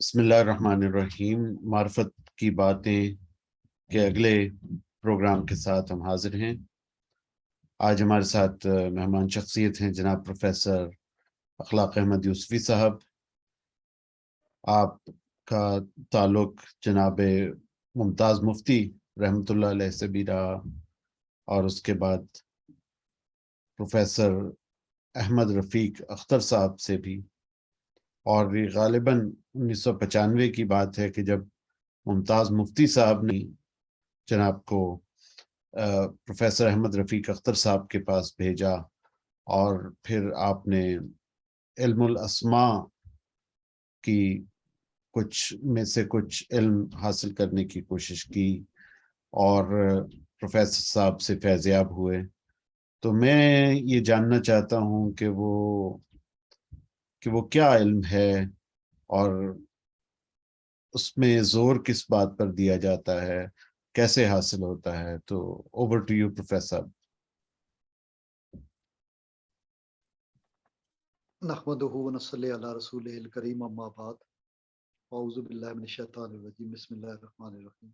بسم اللہ الرحمن الرحیم۔ معرفت کی باتیں کے اگلے پروگرام کے ساتھ ہم حاضر ہیں۔ آج ہمارے ساتھ مہمان شخصیت ہیں جناب پروفیسر اخلاق احمد یوسفی صاحب۔ آپ کا تعلق جناب ممتاز مفتی رحمۃ اللہ علیہ سے بھی رہا، اور اس کے بعد پروفیسر احمد رفیق اختر صاحب سے بھی، اور غالباً 1995 کی بات ہے کہ جب ممتاز مفتی صاحب نے جناب کو پروفیسر احمد رفیق اختر صاحب کے پاس بھیجا، اور پھر آپ نے علم الاسماء کی کچھ علم حاصل کرنے کی کوشش کی اور پروفیسر صاحب سے فیضیاب ہوئے۔ تو میں یہ جاننا چاہتا ہوں کہ وہ کیا علم ہے اور اس میں زور کس بات پر دیا جاتا ہے، کیسے حاصل ہوتا ہے۔ تو اوور ٹو یو پروفیسر۔ نحمدہ ونصلی علی رسولہ الکریم، اما بعد، اعوذ باللہ من الشیطان الرجیم، بسم اللہ الرحمن الرحیم۔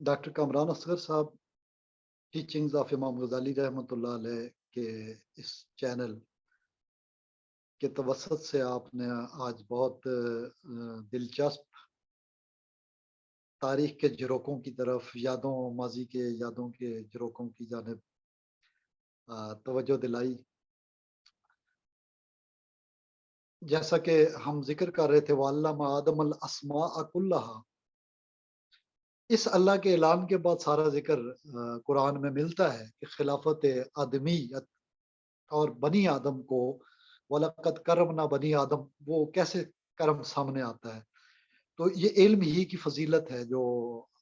ڈاکٹر کامران اصغر صاحب ٹیچنگز آف امام غزالی رحمۃ اللہ علیہ کے اس چینل کے توسط سے آپ نے آج بہت دلچسپ تاریخ کے جھروکوں کی طرف، ماضی کے یادوں کے جھروکوں کی جانب توجہ دلائی۔ جیسا کہ ہم ذکر کر رہے تھے، وَعَلَّمَ آدَمَ الْأَسْمَاءَ كُلَّهَا، اس اللہ کے اعلان کے بعد سارا ذکر قرآن میں ملتا ہے کہ خلافت آدمیت اور بنی آدم کو، وَلَقَدْ كَرَّمْنَا بنی آدم، وہ کیسے کرم سامنے آتا ہے۔ تو یہ علم ہی کی فضیلت ہے جو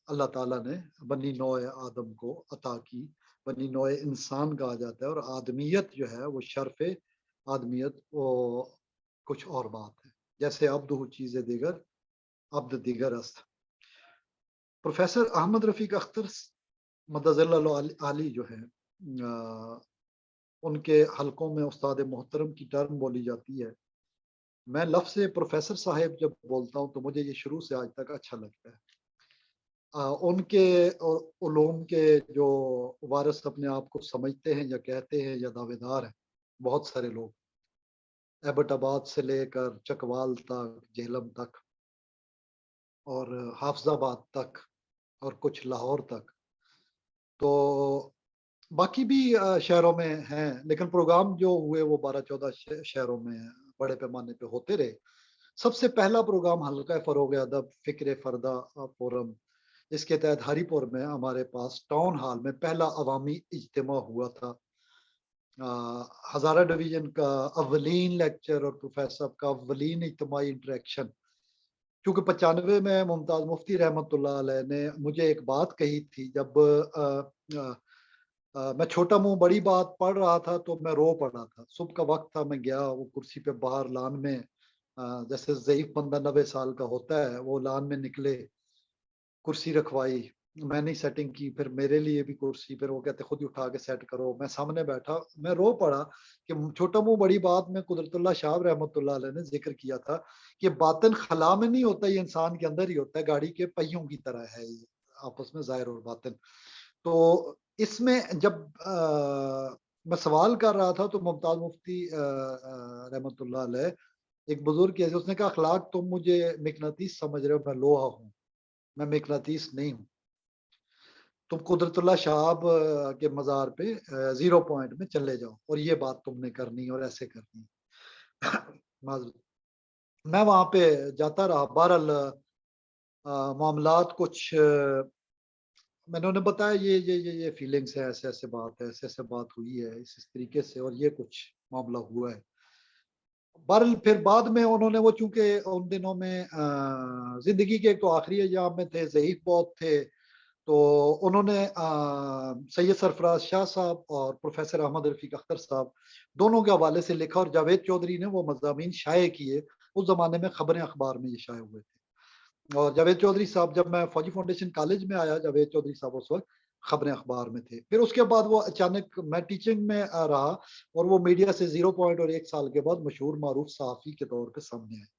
اللہ تعالیٰ نے بنی نوع آدم کو عطا کی۔ بنی نوع انسان کہا جاتا ہے، اور آدمیت جو ہے وہ شرف آدمیت وہ کچھ اور بات ہے، جیسے عبد چیز دیگر، عبد دیگر است۔ پروفیسر احمد رفیق اختر مدظ اللہ علی جو ہے، ان کے حلقوں میں استاد محترم کی ٹرم بولی جاتی ہے۔ میں لفظ پروفیسر صاحب جب بولتا ہوں تو مجھے یہ شروع سے آج تک اچھا لگتا ہے۔ ان کے علوم کے جو وارث اپنے آپ کو سمجھتے ہیں یا کہتے ہیں یا دعوے دار ہیں بہت سارے لوگ، ایبٹ آباد سے لے کر چکوال تک، جہلم تک، اور حافظ آباد تک، اور کچھ لاہور تک، تو باقی بھی شہروں میں ہیں، لیکن پروگرام جو ہوئے وہ 12-14 شہروں میں بڑے پیمانے پہ ہوتے رہے۔ سب سے پہلا پروگرام حلقہ فروغ ادب فکر فردہ فورم، اس کے تحت ہری پور میں ہمارے پاس ٹاؤن ہال میں پہلا عوامی اجتماع ہوا تھا۔ ہزارہ ڈویژن کا اولین لیکچر اور پروفیسر صاحب کا اولین اجتماعی انٹریکشن، کیونکہ 95 میں ممتاز مفتی رحمۃ اللہ علیہ نے مجھے ایک بات کہی تھی، جب میں چھوٹا منہ بڑی بات پڑھ رہا تھا تو میں رو پڑا تھا۔ صبح کا وقت تھا، میں گیا وہ کرسی پہ باہر لان میں، جیسے ضعیف بندہ 90 سال کا ہوتا ہے، وہ لان میں نکلے، کرسی رکھوائی، میں نے سیٹنگ کی، پھر میرے لیے بھی کرسی، پھر وہ کہتے خود ہی اٹھا کے سیٹ کرو، میں سامنے بیٹھا، میں رو پڑا کہ چھوٹا منہ بڑی بات میں قدرت اللہ شاہ رحمۃ اللہ علیہ نے ذکر کیا تھا کہ باطن خلا میں نہیں ہوتا، یہ انسان کے اندر ہی ہوتا ہے، گاڑی کے پہیوں کی طرح ہے یہ آپس میں ظاہر اور باطن۔ تو اس میں جب میں سوال کر رہا تھا تو ممتاز مفتی رحمۃ اللہ علیہ ایک بزرگ کیسے، اس نے کہا اخلاق تم مجھے مقناطیس سمجھ رہے ہو، میں لوہا ہوں، میں مقناطیس نہیں ہوں۔ تم قدرت اللہ شہاب کے مزار پہ 0 پوائنٹ میں چلے جاؤ اور یہ بات تم نے کرنی اور ایسے کرنی۔ میں وہاں پہ جاتا رہا، بہرحال معاملات کچھ میں نے انہیں بتایا یہ فیلنگس ہے، ایسے ایسے بات ہے، ایسے ایسے بات ہوئی ہے، اس طریقے سے، اور یہ کچھ معاملہ ہوا ہے۔ بہرحال پھر بعد میں انہوں نے وہ، چونکہ ان دنوں میں زندگی کے ایک تو آخری ایام میں تھے، ضعیف بہت تھے، تو انہوں نے سید سرفراز شاہ صاحب اور پروفیسر احمد رفیق اختر صاحب دونوں کے حوالے سے لکھا، اور جاوید چودھری نے وہ مضامین شائع کیے۔ اس زمانے میں خبریں اخبار میں یہ شائع ہوئے تھے، اور جاوید چودھری صاحب، جب میں فوجی فاؤنڈیشن کالج میں آیا، جاوید چودھری صاحب اس وقت خبریں اخبار میں تھے۔ پھر اس کے بعد وہ اچانک میں ٹیچنگ میں رہا، اور وہ میڈیا سے 0 پوائنٹ اور 1 سال کے بعد مشہور معروف صحافی کے طور پہ سامنے آئے۔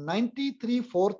93-4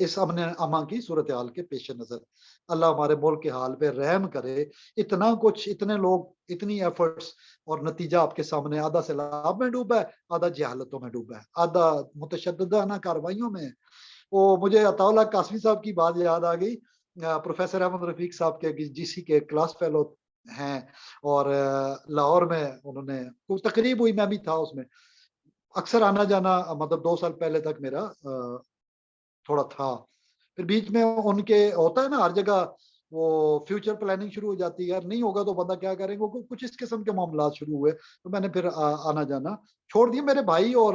اس امن امان کی صورتحال کے پیش نظر اللہ ہمارے ملک کے حال پہ رحم کرے. اتنا کچھ، اتنے لوگ، اتنی ایفرٹس، اور نتیجہ آپ کے سامنے، آدھا سیلاب میں ڈوبا ہے، آدھا جہالتوں میں ڈوبا ہے، آدھا متشددانہ کارروائیوں میں. وہ مجھے عطا اللہ قاسمی صاحب کی بات یاد آ گئی. پروفیسر احمد رفیق صاحب کے جی سی کے کلاس فیلو ہیں، اور لاہور میں انہوں نے کوئی تقریب ہوئی، میں بھی تھا اس میں. اکثر آنا جانا، مطلب 2 سال پہلے تک میرا تھوڑا تھا. پھر بیچ میں ان کے ہوتا ہے نا ہر جگہ وہ فیوچر پلاننگ شروع ہو جاتی ہے، یار نہیں ہوگا تو بندہ کیا کریں گے، کچھ اس قسم کے معاملات شروع ہوئے. تو میں نے پھر آنا جانا چھوڑ دیا. میرے بھائی اور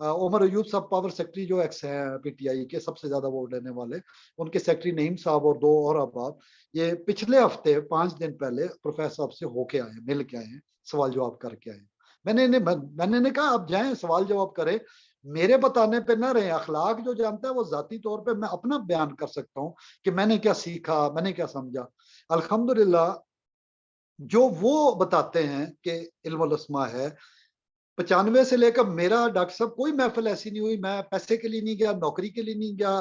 عمر ایوب صاحب پاور سیکٹری جو ایکس ہیں پی ٹی آئی کے سب سے زیادہ ووٹ لینے والے، ان کے سیکٹری نعیم صاحب اور 2 اور احباب، یہ پچھلے ہفتے 5 دن پہلے پروفیسر صاحب سے ہو کے آئے، مل کے آئے ہیں، سوال جواب کر کے آئے. میں نے کہا آپ جائیں سوال جواب کریں، میرے بتانے پہ نہ رہے. اخلاق جو جانتا ہے وہ ذاتی طور پہ میں اپنا بیان کر سکتا ہوں کہ میں نے کیا سیکھا، میں نے کیا سمجھا. الحمدللہ جو وہ بتاتے ہیں کہ علم الاسماء ہے، 95 سے لے کر میرا ڈاکٹر صاحب کوئی محفل ایسی نہیں ہوئی، میں پیسے کے لیے نہیں گیا، نوکری کے لیے نہیں گیا،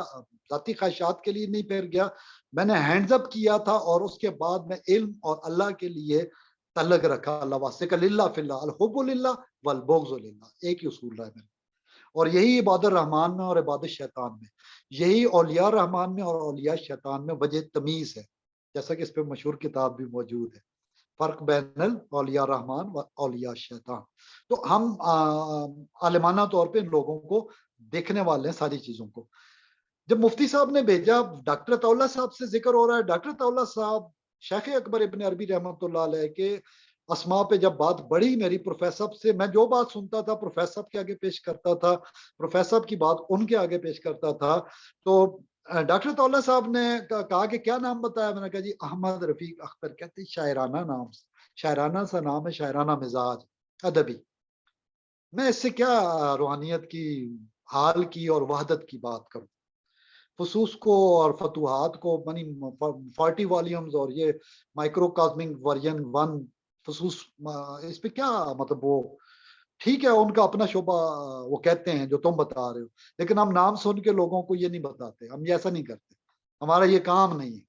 ذاتی خواہشات کے لیے نہیں پھیر گیا. میں نے ہینڈز اپ کیا تھا، اور اس کے بعد میں علم اور اللہ کے لیے تعلق رکھا. اللہ واسطے کا للہ فی اللہ، الحب للہ والبغض للہ، ایک ہی اصول رہا ہے میرا. اور یہی عباد الرحمان میں اور عباد الشیطان میں، یہی اولیاء الرحمان میں اور اولیاء الشیطان میں وجہ تمیز ہے. جیسا کہ اس پہ مشہور کتاب بھی موجود ہے، فرق بین اولیاء الرحمان و اولیاء الشیطان. تو ہم عالمانہ طور پہ ان لوگوں کو دیکھنے والے ہیں ساری چیزوں کو. جب مفتی صاحب نے بھیجا، ڈاکٹر عطا اللہ صاحب سے ذکر ہو رہا ہے. ڈاکٹر عطا اللہ صاحب شیخ اکبر ابن عربی رحمۃ اللہ علیہ کے اسماء پہ جب بات بڑھی میری، پروفیسر صاحب سے میں جو بات سنتا تھا پروفیسر صاحب کے آگے پیش کرتا تھا، پروفیسر صاحب کی بات ان کے آگے پیش کرتا تھا. تو ڈاکٹر عطا اللہ صاحب نے کہا کہ کیا نام بتایا؟ میں نے کہا جی احمد رفیق اختر. کہتے شاعرانہ نام، شاعرانہ سا نام ہے، شاعرانہ مزاج، ادبی. میں اس سے کیا روحانیت کی، حال کی اور وحدت کی بات کروں. فصوص کو اور فتوحات کو، منی 40 والیومز اور یہ مائکرو کازمنگ ورژن 1 فصوص، اس پہ کیا مطلب. وہ ٹھیک ہے ان کا اپنا شعبہ، وہ کہتے ہیں جو تم بتا رہے ہو، لیکن ہم نام سن کے لوگوں کو یہ نہیں بتاتے، ہم یہ ایسا نہیں کرتے، ہمارا یہ کام نہیں ہے.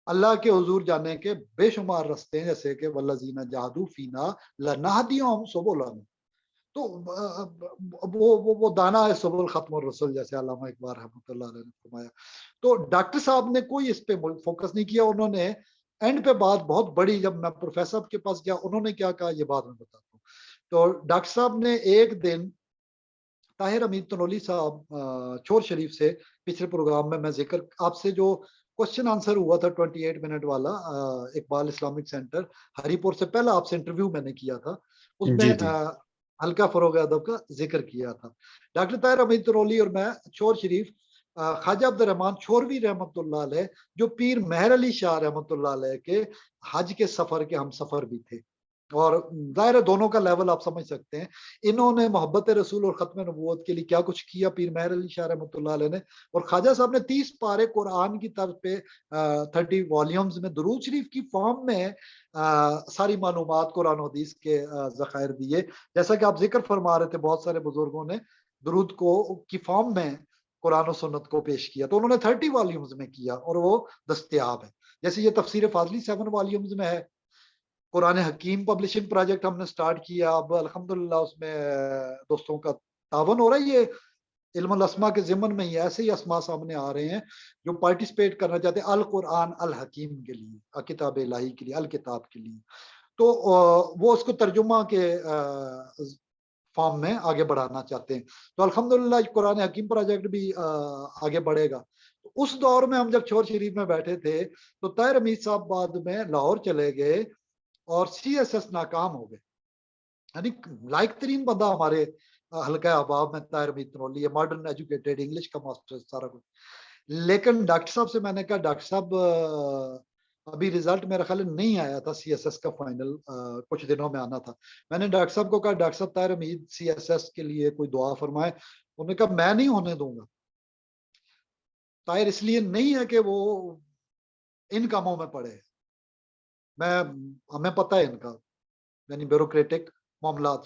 اللہ کے حضور جانے کے بے شمار رستے ہیں، جیسے کہ والذین جاہدوا فینا لنہدیہم سبلنا. تو وہ دانا ہے سبل ختم الرسل، جیسے علامہ اقبال رحمۃ اللہ علیہ نے فرمایا. تو ڈاکٹر صاحب نے کوئی اس پہ فوکس نہیں کیا. انہوں نے اینڈ پہ بات بہت بڑی، جب میں پروفیسر صاحب کے پاس گیا انہوں نے کیا کہا یہ بات میں بتاتا ہوں. تو ڈاکٹر صاحب نے ایک دن طاہر امین تنولی صاحب چور شریف سے، پچھلے پروگرام میں ذکر آپ سے جو کوشچن آنسر ہوا تھا 28 منٹ والا، اقبال اسلامک سینٹر ہری پور سے پہلا آپ سے انٹرویو میں نے کیا تھا، اس میں جی جی ہلکا فروغ ادب کا ذکر کیا تھا. ڈاکٹر طاہر امین تنولی اور میں چور شریف، خواجہ عبد الرحمان چھوروی رحمۃ اللہ علیہ، جو پیر مہر علی شاہ رحمۃ اللہ علیہ کے حج کے سفر کے ہم سفر بھی تھے. اور ظاہر دونوں کا لیول آپ سمجھ سکتے ہیں. انہوں نے محبت رسول اور ختم نبوت کے لیے کیا کچھ کیا پیر مہر علی شاہ رحمۃ اللہ علیہ نے. اور خواجہ صاحب نے 30 پارے قرآن کی طرف پہ 30 والیومز میں درود شریف کی فارم میں ساری معلومات قرآن و حدیث کے ذخائر دیے. جیسا کہ آپ ذکر فرما رہے تھے، بہت سارے بزرگوں نے درود کو کی فارم میں قرآن و سنت کو پیش کیا، تو انہوں نے 30 والیومز میں کیا اور وہ دستیاب ہے. جیسے یہ تفسیر فاضلی 7 والیومز میں ہے. قرآن حکیم پبلشنگ پروجیکٹ ہم نے سٹارٹ کیا، اب الحمدللہ اس میں دوستوں کا تعاون ہو رہا ہے. یہ علم الاسماء کے ضمن میں ہی ایسے ہی اسماء سامنے آ رہے ہیں جو پارٹیسپیٹ کرنا چاہتے ہیں القرآن الحکیم کے لیے، کتاب الہی کے لیے، الکتاب کے لیے. تو وہ اس کو ترجمہ کے فارم میں آگے بڑھانا چاہتے ہیں. تو الحمدللہ قرآن حکیم پروجیکٹ بھی آگے بڑھے گا. اس دور میں ہم جب چور شریف میں بیٹھے تھے تو طاہر امید صاحب بعد میں لاہور چلے گئے اور سی ایس ایس ناکام ہو گئے. یعنی لائق ترین بندہ ہمارے حلقہ احباب میں طاہر امید تنولی ہے، ماڈرن ایجوکیٹڈ، انگلش کا ماسٹر، سارا کچھ. لیکن ڈاکٹر صاحب سے میں نے کہا ڈاکٹر صاحب ابھی رزلٹ میرا خیال نہیں آیا تھا سی ایس ایس کا فائنل، کچھ دنوں میں آنا تھا. میں نے ڈاکٹر صاحب کو کہا ڈاکٹر صاحب طاہر امید سی ایس ایس کے لیے کوئی دعا فرمائے. انہوں نے کہا میں نہیں ہونے دوں گا. طاہر اس لیے نہیں ہے کہ وہ ان کاموں میں پڑے، ہمیں پتہ ہے ان کا یعنی بیوروکریٹک معاملات.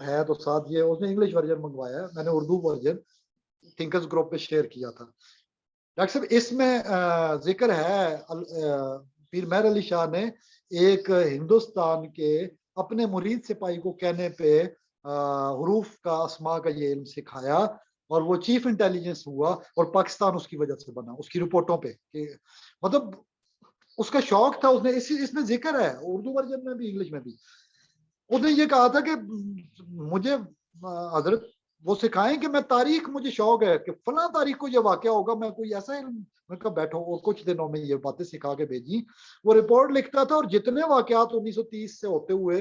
ہے تو ساتھ یہ اس نے انگلش ورژن منگوایا ہے, میں نے اردو ورژن تھنکرز گروپ پہ شیئر کیا تھا. ڈاکٹر صاحب اس میں ذکر ہے پیر مہر علی شاہ نے ایک ہندوستان کے اپنے مرید سپاہی کو کہنے پہ حروف کا اسماء کا یہ علم سکھایا اور وہ چیف انٹیلیجنس ہوا اور پاکستان اس کی وجہ سے بنا, اس کی رپورٹوں پہ کہ مطلب اس کا شوق تھا. اس میں ذکر ہے اردو ورژن میں بھی انگلش میں بھی. اس نے یہ کہا تھا کہ مجھے حضرت وہ سکھائیں کہ میں تاریخ, مجھے شوق ہے کہ فلاں تاریخ کو یہ واقعہ ہوگا, میں کوئی ایسا علم میں کہا بیٹھو, اور کچھ دنوں میں یہ باتیں سکھا کے بھیجی. وہ رپورٹ لکھتا تھا اور جتنے واقعات 1930 سے ہوتے ہوئے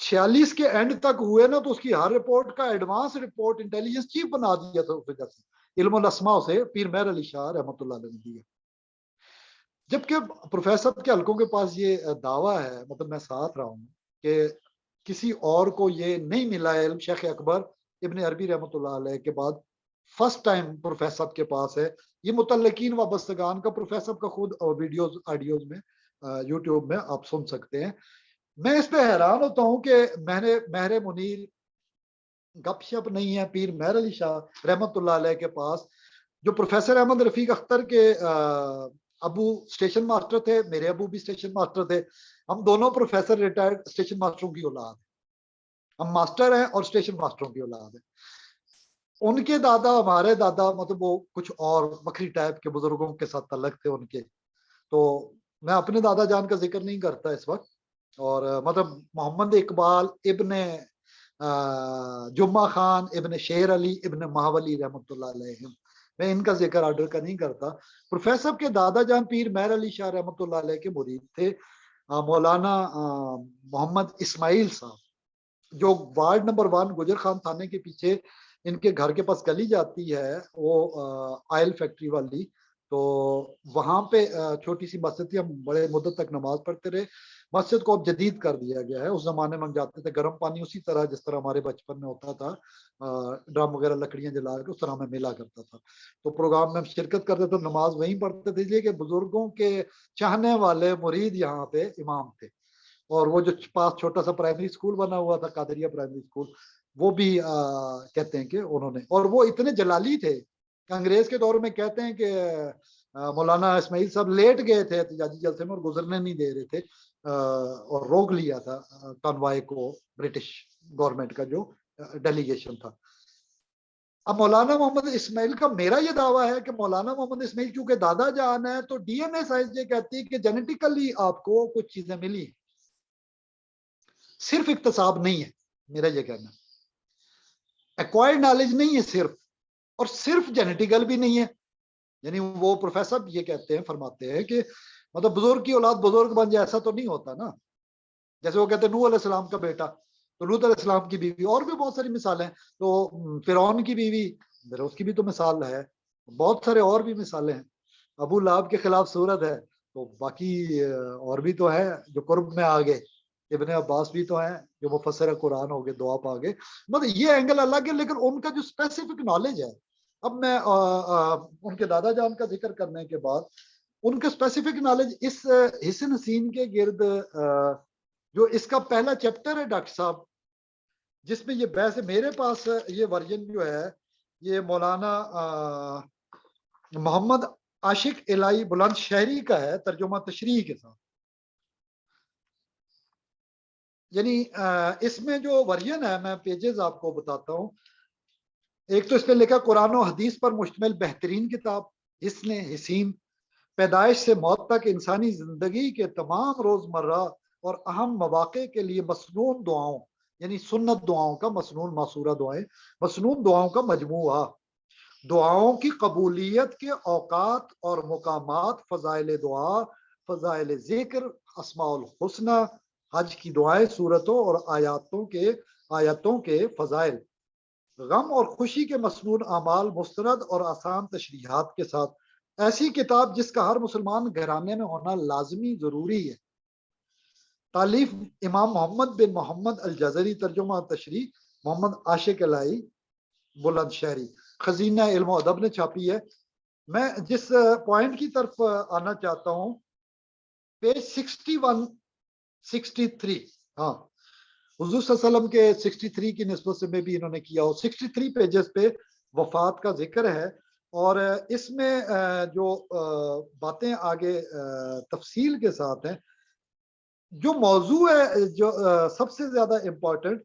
46 کے اینڈ تک ہوئے نا, تو اس کی ہر رپورٹ کا ایڈوانس رپورٹ انٹیلیجنس چیف بنا دیا تھا اس وجہ سے. علم الاسماء سے پیر مہر علی شاہ رحمۃ اللہ علیہ نے دیا. جبکہ پروفیسر کے حلقوں کے پاس یہ دعویٰ ہے, مطلب میں ساتھ رہا ہوں, کہ کسی اور کو یہ نہیں ملا ہے علم. شیخ اکبر ابن عربی رحمۃ اللہ علیہ کے بعد فرسٹ ٹائم پروفیسر کے پاس ہے. یہ متعلقین وابستگان کا پروفیسر کا خود ویڈیوز آڈیوز میں یوٹیوب میں آپ سن سکتے ہیں. میں اس پہ حیران ہوتا ہوں کہ مہر منیر گپ شپ نہیں ہے. پیر مہر علی شاہ رحمۃ اللہ علیہ کے پاس, جو پروفیسر احمد رفیق اختر کے ابو اسٹیشن ماسٹر تھے, میرے ابو بھی اسٹیشن ماسٹر تھے, ہم دونوں پروفیسر ریٹائرڈ اسٹیشن ماسٹروں کی اولاد ہیں. ہم ماسٹر ہیں اور اسٹیشن ماسٹروں کی اولاد ہیں. ان کے دادا, ہمارے دادا, مطلب وہ کچھ اور بکری ٹائپ کے بزرگوں کے ساتھ تعلق تھے ان کے. تو میں اپنے دادا جان کا ذکر نہیں کرتا اس وقت, اور مطلب محمد اقبال ابن جمعہ خان ابن شیر علی ابن مہاولی رحمۃ اللہ علیہ, میں ان کا ذکر آرڈر کا نہیں کرتا. پروفیسر کے دادا جان پیر مہر علی شاہ رحمۃ اللہ علیہ کے مرید تھے مولانا محمد اسماعیل صاحب, جو وارڈ نمبر 1 گجر خان تھانے کے پیچھے ان کے گھر کے پاس گلی جاتی ہے, وہ آئل فیکٹری والی. تو وہاں پہ چھوٹی سی مسجد تھی, ہم بڑے مدت تک نماز پڑھتے رہے. مسجد کو اب جدید کر دیا گیا ہے. اس زمانے میں ہم جاتے تھے گرم پانی اسی طرح جس طرح ہمارے بچپن میں ہوتا تھا, ڈرم وغیرہ لکڑیاں جلا کے اس طرح میں ملا کرتا تھا. تو پروگرام میں ہم شرکت کرتے تھے, نماز وہیں پڑھتے تھے, اس لیے کہ بزرگوں کے چاہنے والے مرید یہاں پہ امام تھے. اور وہ جو پاس چھوٹا سا پرائمری اسکول بنا ہوا تھا, قادریہ پرائمری اسکول, وہ بھی کہتے ہیں کہ انہوں نے, اور وہ اتنے جلالی تھے کہ انگریز کے دور میں کہتے ہیں کہ مولانا اسماعیل صاحب لیٹ گئے تھے احتجاجی جلسے میں اور گزرنے نہیں دے رہے تھے, اور روک لیا تھا کانوائے کو برٹش گورنمنٹ کا جو ڈیلیگیشن تھا. اب مولانا محمد اسماعیل کا میرا یہ دعویٰ ہے کہ مولانا محمد اسماعیل چونکہ دادا جان ہے, تو ڈی این اے سائنس یہ کہتی ہے کہ جینیٹیکلی آپ کو کچھ چیزیں ملی, صرف اکتساب نہیں ہے. میرا یہ کہنا ہے ایکوائرڈ نالج نہیں ہے صرف, اور صرف جینیٹیکل بھی نہیں ہے. یعنی وہ پروفیسر یہ کہتے ہیں, فرماتے ہیں کہ مطلب بزرگ کی اولاد بزرگ بن جائے ایسا تو نہیں ہوتا نا. جیسے وہ کہتے ہیں نوح علیہ السلام کا بیٹا, تو لوط علیہ السلام کی بیوی, اور بھی بہت ساری مثالیں. تو فرعون کی بیوی, اس کی بھی تو مثال ہے. بہت سارے اور بھی مثالیں ہیں. ابو لہب کے خلاف صورت ہے, تو باقی اور بھی تو ہے جو قرب میں آگے. ابن عباس بھی تو ہیں جو مفسر قرآن ہو گئے, دعا پا گئے. مطلب یہ اینگل الگ ہے, لیکن ان کا جو اسپیسیفک نالج ہے, اب میں ان کے دادا جان کا ذکر کرنے کے بعد ان کا اسپیسیفک نالج اس حسن حسین کے گرد, جو اس کا پہلا چیپٹر ہے ڈاکٹر صاحب, جس میں یہ بحث ہے. میرے پاس یہ ورژن جو ہے یہ مولانا محمد عاشق الہی بلند شہری کا ہے, ترجمہ تشریح کے ساتھ. یعنی اس میں جو ورژن ہے, میں پیجز آپ کو بتاتا ہوں. ایک تو اس نے لکھا قرآن و حدیث پر مشتمل بہترین کتاب, حسن حسین, پیدائش سے موت تک انسانی زندگی کے تمام روزمرہ اور اہم مواقع کے لیے مسنون دعاؤں, یعنی سنت دعاؤں کا, مسنون معصورہ دعائیں, مسنون دعاؤں کا مجموعہ. دعاؤں کی قبولیت کے اوقات اور مقامات, فضائل دعا, فضائل ذکر, اسماء الحسنہ, حج کی دعائیں, صورتوں اور آیاتوں کے فضائل, غم اور خوشی کے مسنون اعمال, مستند اور آسان تشریحات کے ساتھ. ایسی کتاب جس کا ہر مسلمان گھرانے میں ہونا لازمی ضروری ہے. تالیف امام محمد بن محمد الجزری, ترجمہ تشریح محمد عاشق الہی بلند شہری, خزینہ علم و ادب نے چھاپی ہے. میں جس پوائنٹ کی طرف آنا چاہتا ہوں, پیج 61 63, ہاں, حضور صلی اللہ علیہ وسلم کے 63 کی نسبت سے میں بھی انہوں نے کیا ہو. 63 پیجز پہ وفات کا ذکر ہے, اور اس میں جو باتیں آگے تفصیل کے ساتھ ہیں. جو موضوع ہے جو سب سے زیادہ امپورٹنٹ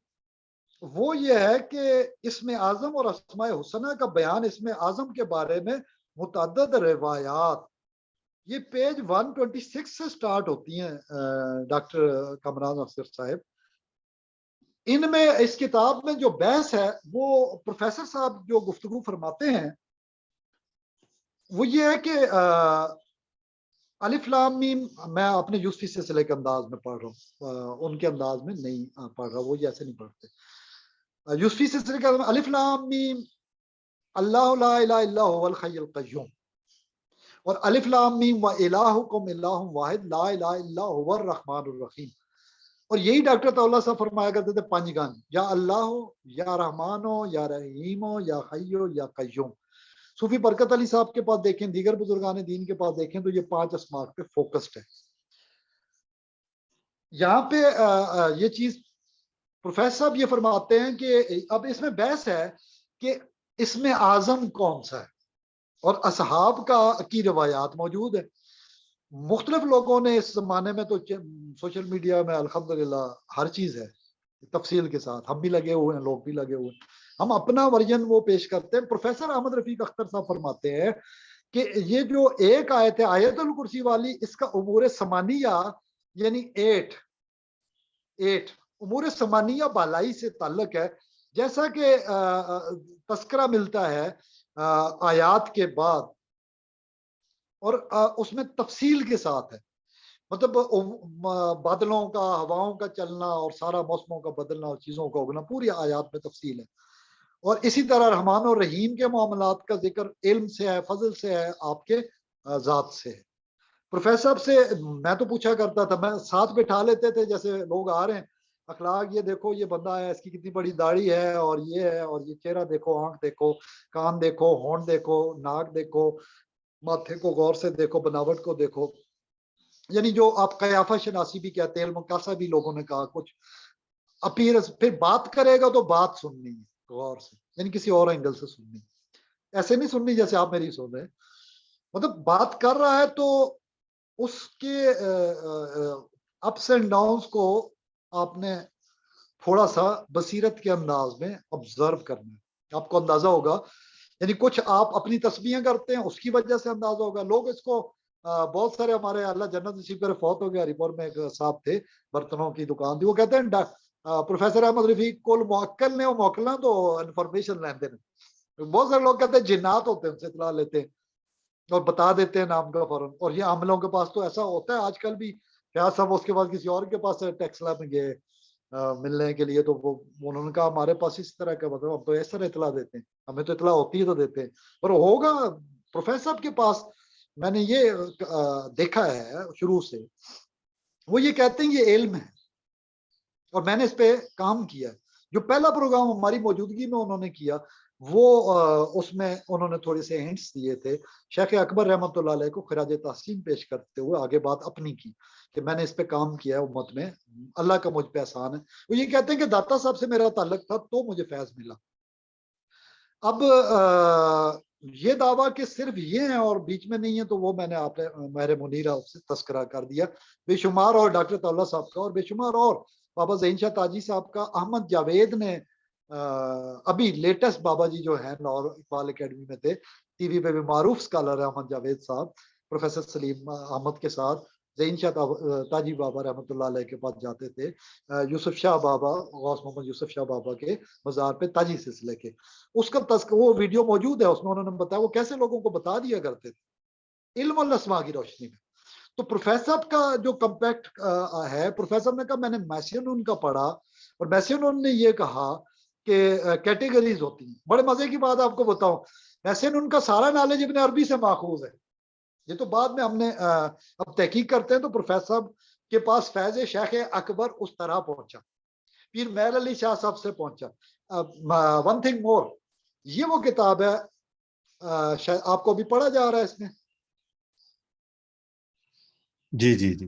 وہ یہ ہے کہ اسم اعظم اور اسماء حسنہ کا بیان. اسم اعظم کے بارے میں متعدد روایات یہ پیج 126 سے سٹارٹ ہوتی ہیں ڈاکٹر کامران افسر صاحب. ان میں اس کتاب میں جو بحث ہے وہ پروفیسر صاحب جو گفتگو فرماتے ہیں وہ یہ ہے کہ الف لام میم میں اپنے یوسفی سلسلے کے انداز میں پڑھ رہا ہوں, ان کے انداز میں نہیں پڑھ رہا, وہ ایسے نہیں پڑھتے. یوسفی سلسلے کے انداز میں الف لام میم اللہ لا الہ الا هو الحی القیوم, اور الف لام میم و الہکم الہ واحد لا الہ الا هو الرحمن الرحیم. اور یہی ڈاکٹر طاولہ صاحب فرمایا کرتے تھے 5 گان, یا اللہ ہو, یا رحمان ہو, یا رحیم ہو, یا حی ہو, یا قیوم. صوفی برکت علی صاحب کے پاس دیکھیں, دیگر بزرگان دین کے پاس دیکھیں تو یہ 5 اسماء پہ فوکسڈ ہے. یہاں پہ یہ چیز پروفیسر صاحب یہ فرماتے ہیں کہ اب اس میں بحث ہے کہ اسم اعظم کون سا ہے, اور اصحاب کی روایات موجود ہے. مختلف لوگوں نے اس زمانے میں تو سوشل میڈیا میں الحمدللہ ہر چیز ہے تفصیل کے ساتھ, ہم بھی لگے ہوئے ہیں, لوگ بھی لگے ہوئے ہیں, ہم اپنا ورژن وہ پیش کرتے ہیں. پروفیسر احمد رفیق اختر صاحب فرماتے ہیں کہ یہ جو ایک آیت ہے آیت الکرسی والی, اس کا امور ثمانیہ یعنی 8 امور ثمانیہ بالائی سے تعلق ہے. جیسا کہ تذکرہ ملتا ہے آیات کے بعد, اور اس میں تفصیل کے ساتھ ہے, مطلب بادلوں کا, ہواؤں کا چلنا, اور سارا موسموں کا بدلنا اور چیزوں کا اگنا پوری آیات میں تفصیل ہے. اور اسی طرح رحمان اور رحیم کے معاملات کا ذکر علم سے ہے, فضل سے ہے, آپ کے ذات سے ہے. پروفیسر سے میں تو پوچھا کرتا تھا, میں ساتھ بٹھا لیتے تھے, جیسے لوگ آ رہے ہیں اخلاق, یہ دیکھو یہ بندہ ہے, اس کی کتنی بڑی داڑھی ہے, اور یہ ہے, اور یہ چہرہ دیکھو, آنکھ دیکھو, کان دیکھو, ہونٹ دیکھو, ناک دیکھو, ماتھے کو غور سے دیکھو, بناوٹ کو دیکھو. یعنی جو آپ قیافہ شناسی بھی کہتے ہیں, المقاسہ بھی لوگوں نے کہا, کچھ اپیرنس. پھر بات کرے گا تو بات سننی ہے غور سے, یعنی کسی اور اینگل سے سننی, ایسے نہیں سننی جیسے آپ میری سن رہے ہیں. مطلب بات کر رہا ہے تو اس کے اپس اینڈ ڈاؤنس کو آپ نے تھوڑا سا بصیرت کے انداز میں آبزرو کرنا ہے. آپ کو اندازہ ہوگا, یعنی کچھ آپ اپنی تسبیحیں کرتے ہیں اس کی وجہ سے اندازہ ہوگا. لوگ اس کو بہت سارے, ہمارے اللہ جنت نصیب کرے, فوت ہو گیا, ہری پور میں ایک صاحب تھے, برتنوں کی دکان تھی, وہ کہتے ہیں پروفیسر احمد رفیق کو موکل نے, وہ موکلنا تو انفارمیشن لیتے ہیں. بہت سارے لوگ کہتے ہیں جنات ہوتے ہیں, ان سے اطلاع لیتے ہیں اور بتا دیتے ہیں نام کا فوراً. اور یہ عاملوں کے پاس تو ایسا ہوتا ہے آج کل بھی. فیاض صاحب اس کے بعد کسی اور کے پاس ٹیکسلا میں گئے ملنے کے لیے, تو وہ انہوں نے کہا ہمارے پاس اس طرح کا, مطلب ہم تو اس طرح اطلاع دیتے ہیں, ہمیں تو اطلاع ہوتی ہے تو دیتے ہیں. اور ہوگا پروفیسر صاحب کے پاس, میں نے یہ دیکھا ہے شروع سے, وہ یہ کہتے ہیں یہ علم ہے, اور میں نے اس پہ کام کیا. جو پہلا پروگرام ہماری موجودگی میں انہوں نے کیا, وہ اس میں انہوں نے تھوڑے سے ہنٹس دیے تھے. شیخ اکبر رحمۃ اللہ علیہ کو خراج تحسین پیش کرتے ہوئے آگے بات اپنی کی کہ میں نے اس پہ کام کیا ہے امت میں, اللہ کا مجھ پہ احسان ہے. وہ یہ کہتے ہیں کہ داتا صاحب سے میرا تعلق تھا تو مجھے فیض ملا. اب یہ دعویٰ کہ صرف یہ ہیں اور بیچ میں نہیں ہے, تو وہ میں نے آپ نے مہر منیرہ سے تذکرہ کر دیا. بے شمار اور ڈاکٹر طاولہ صاحب کا, اور بے شمار اور بابا ذہین شاہ تاجی صاحب کا. احمد جاوید نے ابھی لیٹسٹ بابا جی جو ہیں لاہور اقبال اکیڈمی میں تھے, ٹی وی پہ بھی معروف اسکالر ہے احمد جاوید صاحب, پروفیسر سلیم احمد کے ساتھ ذہین شاہ تاجی بابا رحمۃ اللہ علیہ کے پاس جاتے تھے. یوسف شاہ بابا, غوث محمد یوسف شاہ بابا کے مزار پہ تاجی سلسلے کے, اس کا وہ ویڈیو موجود ہے, اس میں انہوں نے بتایا وہ کیسے لوگوں کو بتا دیا کرتے تھے علم الاسماء کی روشنی میں. تو پروفیسر کا جو کمپیکٹ ہے, پروفیسر نے کہا میں نے میسین کا پڑھا, اور میسین نے یہ کہا کہ کیٹیگریز ہوتی ہیں. بڑے مزے کی بات آپ کو بتاؤں, میسین کا سارا نالج ابن عربی سے ماخوذ ہے. یہ تو بعد میں ہم نے اب تحقیق کرتے ہیں تو پروفیسر صاحب کے پاس فیض شیخ اکبر اس طرح پہنچا, پھر مہر علی شاہ صاحب سے پہنچا. ون تھنگ مور, یہ وہ کتاب ہے, آپ کو بھی پڑھا جا رہا ہے اس میں, جی جی جی,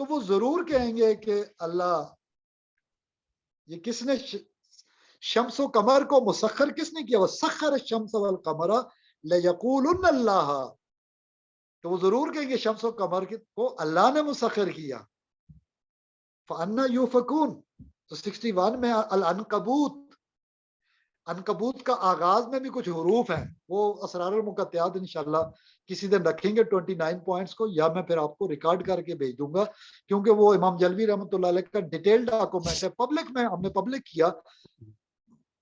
تو وہ ضرور کہیں گے کہ اللہ یہ کس نے شمس و قمر کو مسخر کس نے کیا؟ وہ سخر الشمس والقمر لیقولن اللہ، تو وہ ضرور کہیں گے شمس و قمر کو اللہ نے مسخر کیا. فَأَنَّا يُؤْفَكُونَ. تو 61 میں العنکبوت، عنکبوت کا آغاز میں بھی کچھ حروف ہیں، وہ اسرار المقطعات انشاءاللہ کسی دن رکھیں گے 29 پوائنٹس کو، یا میں پھر آپ کو ریکارڈ کر کے بھیج دوں گا، کیونکہ وہ امام جلوی رحمۃ اللہ علیہ کا ڈیٹیل ڈاکومنٹ ہے، پبلک میں ہم نے پبلک کیا.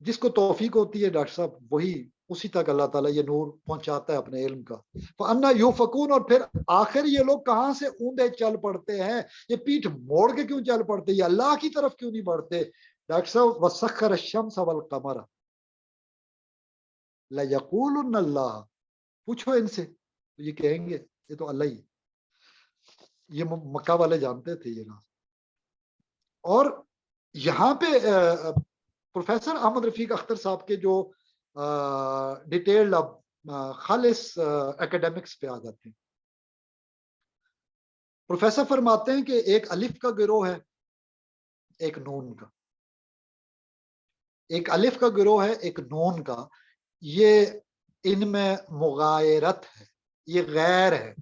جس کو توفیق ہوتی ہے ڈاکٹر صاحب وہی اسی تک اللہ تعالیٰ یہ نور پہنچاتا ہے اپنے علم کا. فَأَنَّا يُؤْفَكُونَ. اور پھر آخر یہ لوگ کہاں سے اوندے چل پڑتے ہیں، یہ پیٹھ موڑ کے کیوں چل پڑتے، یہ اللہ کی طرف کیوں نہیں بڑھتے؟ ڈاکٹر صاحب وَسَخَّرَ الشَّمْسَ وَالْقَمَرَ لَيَقُولُنَّ اللَّهُ. پوچھو ان سے تو یہ کہیں گے یہ تو اللہ ہی. یہ مکہ والے جانتے تھے یہ راز. اور یہاں پہ پروفیسر احمد رفیق اختر صاحب کے جو ڈیٹیلڈ خالص اکیڈمکس پہ آ جاتے ہیں. پروفیسر فرماتے ہیں کہ ایک الف کا گروہ ہے، ایک نون کا. ایک الف کا گروہ ہے، ایک نون کا. یہ ان میں مغایرت ہے، یہ غیر ہے.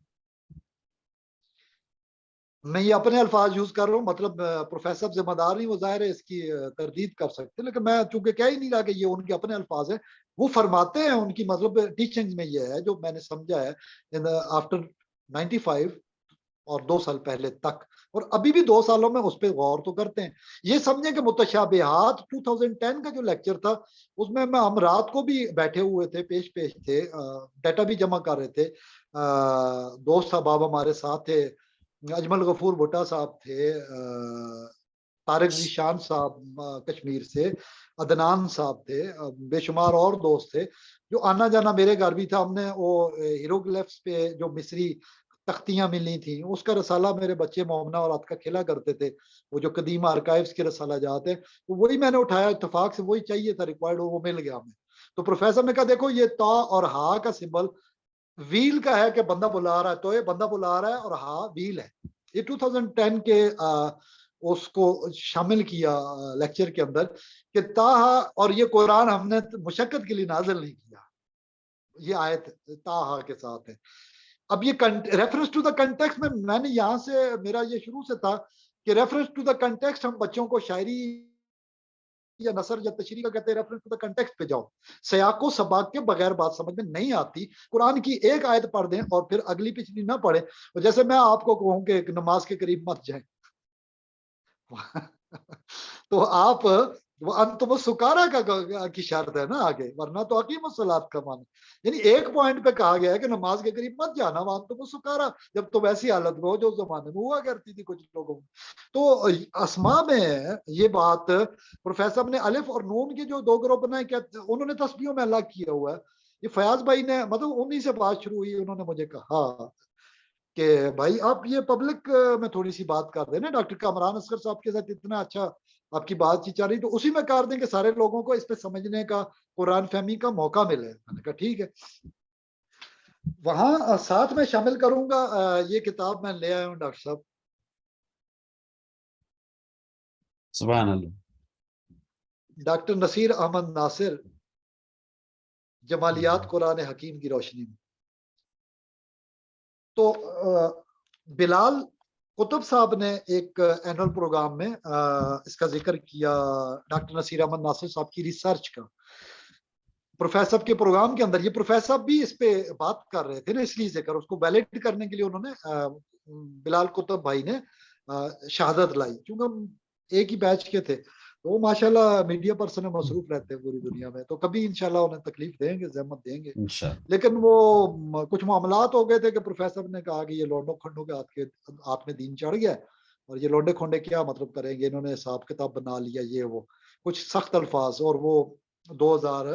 میں یہ اپنے الفاظ یوز کر رہا ہوں، مطلب پروفیسر ذمہ دار نہیں، وہ ظاہر ہے اس کی تردید کر سکتے، لیکن میں چونکہ کہہ ہی نہیں رہا کہ یہ ان کے اپنے الفاظ ہیں. وہ فرماتے ہیں ان کی مطلب ٹیچنگ میں یہ ہے جو میں نے سمجھا ہے آفٹر 95 اور 2 سال پہلے تک، اور ابھی بھی 2 سالوں میں اس پہ غور تو کرتے ہیں. یہ سمجھیں کہ متشابہات 2010 کا جو لیکچر تھا اس میں ہم رات کو بھی بیٹھے ہوئے تھے، پیش تھے، ڈیٹا بھی جمع کر رہے تھے. دوست احباب ہمارے ساتھ تھے، اجمل غفور بھٹا صاحب تھے، طارق ذیشان صاحب کشمیر سے، عدنان صاحب تھے، بے شمار اور دوست تھے جو آنا جانا میرے گھر بھی تھا. ہم نے وہ ہیروگلفس پہ جو مصری تختیاں ملی تھیں اس کا رسالہ میرے بچے مومنہ اور عطکہ کھلا کرتے تھے، وہ جو قدیم آرکائیوز کے رسالہ جات ہیں، وہی میں نے اٹھایا، اتفاق سے وہی چاہیے تھا، ریکوائرڈ وہ مل گیا ہمیں. تو پروفیسر نے کہا دیکھو یہ تا اور ہا کا سمبل ویل کا ہے کہ بندہ بلا رہا ہے، تو یہ بندہ بلا رہا ہے، اور ہا ویل ہے. یہ 2010 کے اس کو شامل کیا لیکچر کے اندر کہ تاہا، اور یہ قرآن ہم نے مشقت کے لیے نازل نہیں کیا، یہ آیت تاہا کے ساتھ ہے. اب یہ ریفرنس ٹو دا کنٹیکسٹ میں نے یہاں سے میرا یہ شروع سے تھا کہ ریفرنس ٹو دا کنٹیکسٹ ہم بچوں کو شاعری یا نثر یا تشریح کا کہتے ہیں، ریفرنس ٹو دا کنٹیکسٹ پہ جاؤ. سیاق و سباق کے بغیر بات سمجھ میں نہیں آتی. قرآن کی ایک آیت پڑھ دیں اور پھر اگلی پچھلی نہ پڑھیں. اور جیسے میں آپ کو کہوں کہ نماز کے قریب مت جائیں تو آپ وہ انتم سکارا کی شرط ہے نا آگے، ورنہ تو حکیم الصلاۃ کا معنی، یعنی ایک پوائنٹ پہ کہا گیا ہے کہ نماز کے قریب مت جانا، وہاں تم سکارا، جب تم ایسی حالت میں ہو جو زمانے میں ہوا کرتی تھی کچھ لوگوں میں. تو اسماء میں یہ بات پروفیسر نے الف اور نون کے جو 2 گروہ بنائے، کیا انہوں نے تسبیحوں میں اللہ کیا ہوا ہے. یہ فیاض بھائی نے مطلب انہی سے بات شروع ہوئی، انہوں نے مجھے کہا کہ بھائی آپ یہ پبلک میں تھوڑی سی بات کر دیں نا، ڈاکٹر کامران اصغر صاحب کے ساتھ اتنا اچھا آپ کی بات چیت چل رہی، تو اسی میں کر دیں کہ سارے لوگوں کو اس پہ سمجھنے کا، قرآن فہمی کا موقع ملے. میں نے کہا ٹھیک ہے. وہاں ساتھ میں شامل کروں گا یہ کتاب میں لے آیا ہوں ڈاکٹر صاحب، سبحان اللہ. ڈاکٹر نصیر احمد ناصر، جمالیات قرآن حکیم کی روشنی میں. تو بلال قطب صاحب نے ایک اینول پروگرام میں اس کا ذکر کیا، ڈاکٹر نصیر احمد ناصر صاحب کی ریسرچ کا. پروفیسر کے پروگرام کے اندر یہ پروفیسر بھی اس پہ بات کر رہے تھے نا، اس لیے ذکر اس کو ویلڈ کرنے کے لیے انہوں نے بلال قطب بھائی نے شہادت لائی، کیونکہ ایک ہی بیچ کے تھے. وہ ماشاءاللہ میڈیا پرسن مصروف رہتے ہیں پوری دنیا میں، تو کبھی انشاءاللہ انہیں تکلیف دیں گے، زحمت دیں گے. لیکن وہ کچھ معاملات ہو گئے تھے کہ پروفیسر نے کہا کہ یہ لونڈوں کھنڈوں کے ہاتھ میں دین چڑھ گیا، اور یہ لونڈے کھنڈے کیا مطلب کریں گے، انہوں نے حساب کتاب بنا لیا، یہ وہ کچھ سخت الفاظ. اور وہ 2000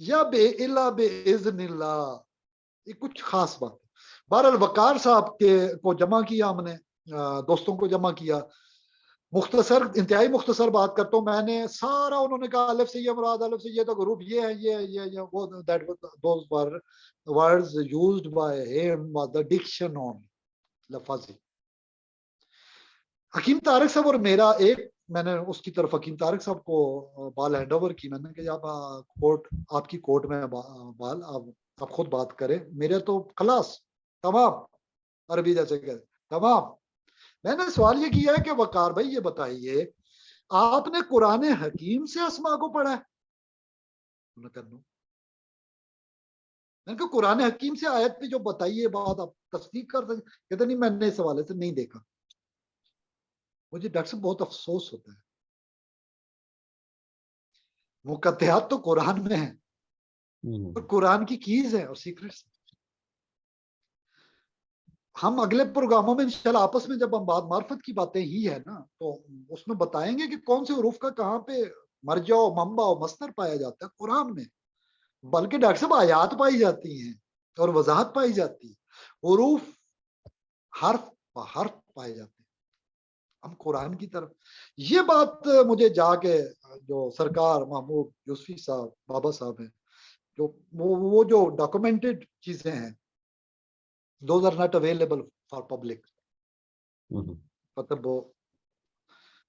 یا بے الا بے اذن اللہ، یہ کچھ خاص بات ہے۔ بہرحال وقار صاحب کے کو جمع کیا ہم نے، دوستوں کو جمع کیا، مختصر انتہائی مختصر بات کرتا ہوں، میں نے سارا، انہوں نے کہا الف سے یہ مراد، الف سے یہ تو گروپ یہ ہے، یہ وہ that those were words used by ہم واز دی ڈکشن آن لفظی۔ حکیم طارق صاحب اور میرا ایک، میں نے اس کی طرف حکیم طارق صاحب کو بال ہینڈ اوور کی، میں نے کہ آپ کورٹ، آپ کی کورٹ میں بال آپ خود بات کریں، میرے تو خلاص تمام، عربی جیسے کہ تمام۔ میں نے سوال یہ کیا ہے کہ وقار بھائی یہ بتائیے، آپ نے قرآن حکیم سے اسما کو پڑھا ہے؟ میں نے کہا قرآن حکیم سے آیت پہ جو بتائیے بات آپ تصدیق کر سکتے؟ کہتے نہیں، میں نے اس حوالے سے نہیں دیکھا۔ مجھے ڈاکٹر صاحب بہت افسوس ہوتا ہے، مقطعات تو قرآن میں ہیں اور قرآن کی کیز ہے اور سیکرٹس۔ ہم اگلے پروگراموں میں انشاءاللہ آپس میں جب ہم بات معرفت کی باتیں ہی ہے نا، تو اس میں بتائیں گے کہ کون سے حروف کا کہاں پہ مرجع و منبع و مصدر پایا جاتا ہے قرآن میں، بلکہ ڈاکٹر صاحب آیات پائی جاتی ہیں اور وضاحت پائی جاتی ہے، حروف حرف حرف پائے جاتے ہیں۔ ہم قرآن کی طرف، یہ بات مجھے جا کے جو سرکار محمود یوسفی صاحب بابا صاحب ہیں، جو وہ جو ڈاکومنٹڈ چیزیں ہیں، those are not available for public، مطلب وہ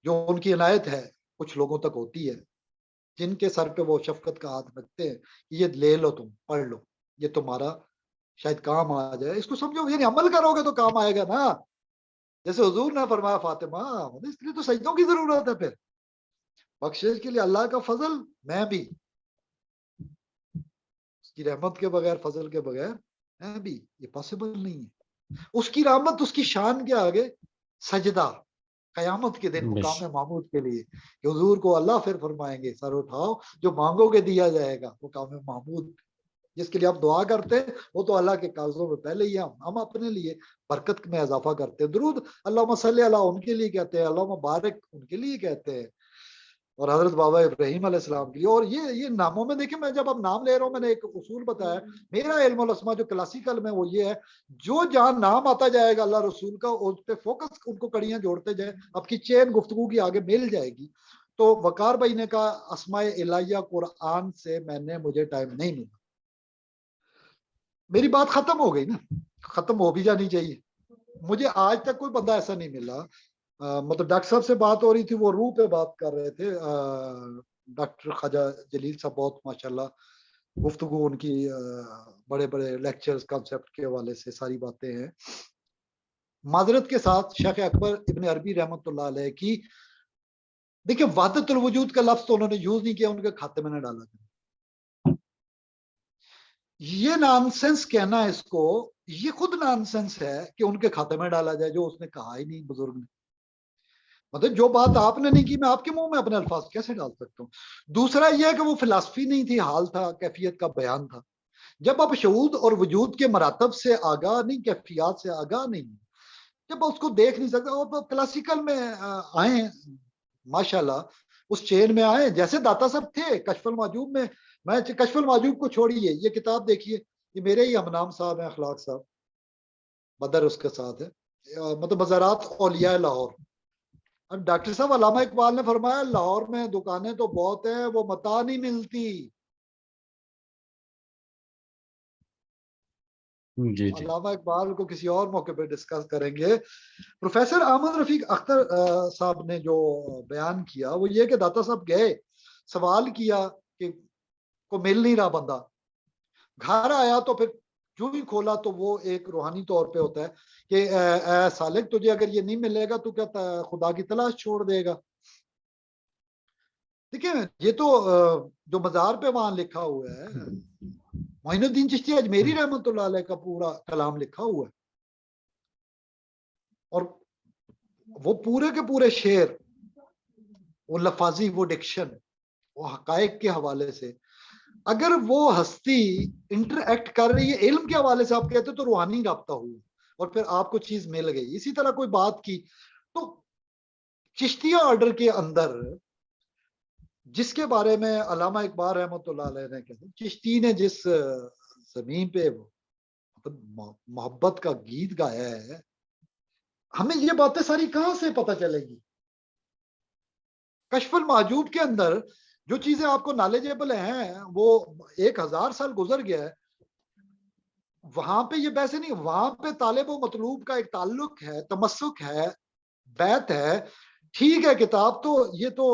جو ان کی عنایت ہے کچھ لوگوں تک ہوتی ہے، جن کے سر پہ وہ شفقت کا ہاتھ رکھتے ہیں، یہ لے لو، تم پڑھ لو، یہ تمہارا شاید کام آ جائے، اس کو سمجھو، یعنی عمل کرو گے تو کام آئے گا نا، جیسے حضور نے فرمایا فاطمہ، اس لیے تو سجدوں کی ضرورت ہے، پھر بخشش کے لیے اللہ کا فضل، میں بھی اس کی رحمت کے بغیر، فضل کے بغیر میں بھی، یہ پاسبل نہیں ہے۔ اس کی رحمت، اس کی شان کے آگے سجدہ قیامت کے دن مقام محمود کے لیے، کہ حضور کو اللہ پھر فرمائیں گے سر اٹھاؤ، جو مانگو گے دیا جائے گا، مقام محمود جس کے لیے آپ دعا کرتے ہیں، وہ تو اللہ کے کاغذوں میں پہلے ہی ہم اپنے لیے برکت میں اضافہ کرتے ہیں، درود اللہم صلی اللہ ان کے لیے کہتے ہیں، اللہم بارک ان کے لیے کہتے ہیں، اور حضرت بابا ابراہیم علیہ السلام کے لیے۔ اور یہ ناموں میں دیکھیں، میں جب اب نام لے رہا ہوں، میں نے ایک اصول بتایا، میرا علم الاسماء جو کلاسیکل میں وہ یہ ہے، جو جہاں نام آتا جائے گا اللہ رسول کا، اس پہ فوکس، ان کو کڑیاں جوڑتے جائیں، آپ کی چین گفتگو کی آگے مل جائے گی۔ تو وقار بھائی نے کہا اسماء الہیہ قرآن سے مجھے ٹائم نہیں ملا، میری بات ختم ہو گئی نا، ختم ہو بھی جانی چاہیے۔ مجھے آج تک کوئی بندہ ایسا نہیں ملا، مطلب ڈاکٹر صاحب سے بات ہو رہی تھی، وہ روح پہ بات کر رہے تھے، ڈاکٹر خواجہ جلیل صاحب، بہت ماشاءاللہ گفتگو ان کی، بڑے بڑے لیکچرز کانسیپٹ کے حوالے سے ساری باتیں ہیں۔ معذرت کے ساتھ شیخ اکبر ابن عربی رحمۃ اللہ علیہ کی، دیکھیں وحدت الوجود کا لفظ تو انہوں نے یوز نہیں کیا، ان کے کھاتے میں نے ڈالا تھا، یہ نانسنس کہنا اس کو، یہ خود نانسنس ہے کہ ان کے کھاتے میں ڈالا جائے جو اس نے کہا ہی نہیں بزرگ نے، مطلب جو بات آپ نے نہیں کی، میں آپ کے منہ میں اپنے الفاظ کیسے ڈال سکتا ہوں؟ دوسرا یہ ہے کہ وہ فلسفی نہیں تھی، حال تھا، کیفیت کا بیان تھا۔ جب آپ شعور اور وجود کے مراتب سے آگاہ نہیں، کیفیات سے آگاہ نہیں، جب اس کو دیکھ نہیں سکتے، اور کلاسیکل میں آئے ماشاءاللہ، اس چین میں آئے، جیسے داتا صاحب تھے کشف المحجوب میں کشف المحجوب کو چھوڑیے، یہ کتاب دیکھیے، یہ میرے ہی ہم نام صاحب ہیں، اخلاق صاحب، بدر اس کے ساتھ ہے، مطلب مزارات اولیاء لاہور۔ اب ڈاکٹر صاحب علامہ اقبال نے فرمایا لاہور میں دکانیں تو بہت ہیں، وہ متا نہیں ملتی۔ علامہ اقبال کو کسی اور موقع پہ ڈسکس کریں گے۔ پروفیسر احمد رفیق اختر صاحب نے جو بیان کیا وہ یہ کہ داتا صاحب گئے، سوال کیا کہ کو مل نہیں رہا بندہ، گھر آیا تو پھر جو ہی کھولا تو وہ ایک روحانی طور پہ ہوتا ہے کہ اے سالک، تجھے اگر یہ نہیں ملے گا تو کیا خدا کی تلاش چھوڑ دے گا؟ دیکھیں یہ تو جو مزار پہ وہاں لکھا ہوا ہے، معین الدین چشتی اجمیری رحمۃ اللہ علیہ کا پورا کلام لکھا ہوا ہے، اور وہ پورے کے پورے شعر، وہ لفاظی، وہ ڈکشن، وہ حقائق کے حوالے سے، اگر وہ ہستی انٹریکٹ کر رہی ہے علم کے حوالے سے، آپ کہتے تو روحانی رابطہ ہوا اور پھر آپ کو چیز مل گئی۔ اسی طرح کوئی بات کی تو چشتیہ آرڈر کے اندر جس کے بارے میں علامہ اقبال رحمۃ اللہ علیہ نے کہا چشتی نے جس زمین پہ محبت کا گیت گایا ہے، ہمیں یہ باتیں ساری کہاں سے پتہ چلے گی؟ کشف المحجوب کے اندر جو چیزیں آپ کو نالجیبل ہیں وہ 1000 سال گزر گیا ہے، وہاں پہ یہ ویسے نہیں، وہاں پہ طالب و مطلوب کا ایک تعلق ہے، تمسک ہے، بیعت ہے، ٹھیک ہے کتاب تو یہ تو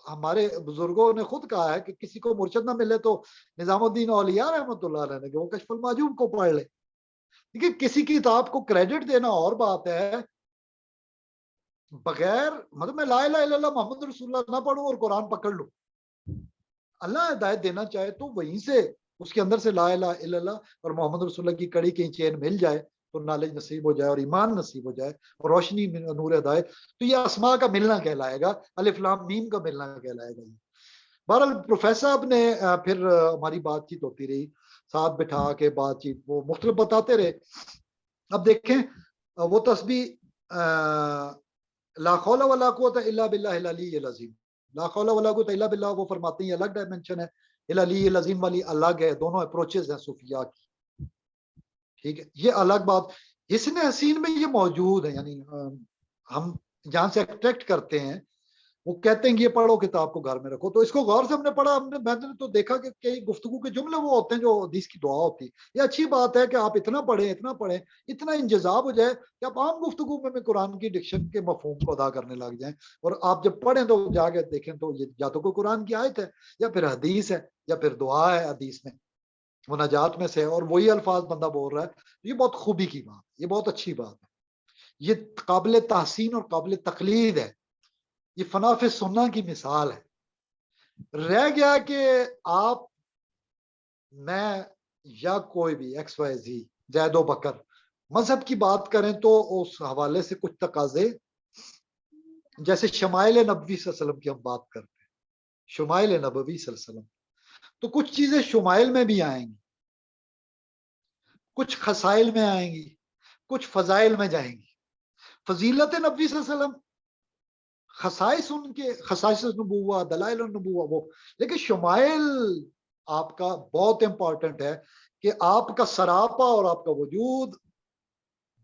ہمارے بزرگوں نے خود کہا ہے کہ کسی کو مرشد نہ ملے تو نظام الدین اولیاء رحمۃ اللہ علیہ نے کہ وہ کشف المحجوب کو پڑھ لے، دیکھیے کسی کتاب کو کریڈٹ دینا اور بات ہے، بغیر مطلب میں لا الہ الا اللہ محمد رسول اللہ نہ پڑھوں اور قرآن پکڑ لوں، اللہ ہدایت دینا چاہے تو وہیں سے اس کے اندر سے لا الہ الا اللہ اور محمد رسول اللہ کی کڑی کی چین مل جائے تو نالج نصیب ہو جائے اور ایمان نصیب ہو جائے اور روشنی نور ہدایت، تو یہ اسماء کا ملنا کہلائے گا، الف لام میم کا ملنا کہلائے گا۔ بہرحال پروفیسر صاحب نے پھر ہماری بات چیت ہوتی رہی، ساتھ بٹھا کے بات چیت وہ مختلف بتاتے رہے۔ اب دیکھیں وہ تسبیح لا حول ولا قوت الا باللہ العلی العظیم، لا حول ولا قوت الا باللہ وہ فرماتے ہیں الگ ڈائمنشن ہے، العلی العظیم والی الگ ہے، دونوں اپروچز ہیں صوفیاء کی، ٹھیک ہے، یہ الگ بات حسن حسین میں یہ موجود ہے، یعنی ہم جہاں سے ایکٹریکٹ کرتے ہیں وہ کہتے ہیں کہ یہ پڑھو کتاب کو گھر میں رکھو، تو اس کو غور سے ہم نے پڑھا، میں نے تو دیکھا کہ کئی گفتگو کے جملے وہ ہوتے ہیں جو حدیث کی دعا ہوتی ہے، یہ اچھی بات ہے کہ آپ اتنا پڑھیں اتنا انجذاب ہو جائے کہ آپ عام گفتگو میں قرآن کی ڈکشن کے مفہوم کو ادا کرنے لگ جائیں، اور آپ جب پڑھیں تو جا کے دیکھیں تو یہ یا تو کوئی قرآن کی آیت ہے یا پھر حدیث ہے یا پھر دعا ہے حدیث میں مناجات میں سے، اور وہی الفاظ بندہ بول رہا ہے، یہ بہت خوبی کی بات، یہ بہت اچھی بات ہے، یہ قابل تحسین اور قابل تقلید ہے، یہ فنا فی سنہ کی مثال ہے۔ رہ گیا کہ آپ میں یا کوئی بھی ایکس وائی زی زید و بکر مذہب کی بات کریں تو اس حوالے سے کچھ تقاضے جیسے شمائل نبوی صلی اللہ علیہ وسلم کی ہم بات کرتے ہیں، شمائل نبوی صلی اللہ علیہ وسلم، تو کچھ چیزیں شمائل میں بھی آئیں گی، کچھ خسائل میں آئیں گی، کچھ فضائل میں جائیں گی۔ فضیلت نبوی صلی اللہ علیہ وسلم خصائص ان کے خصائص نبوہ دلائل النبوہ وہ، لیکن شمائل آپ کا بہت امپورٹنٹ ہے کہ آپ کا سراپا اور آپ کا وجود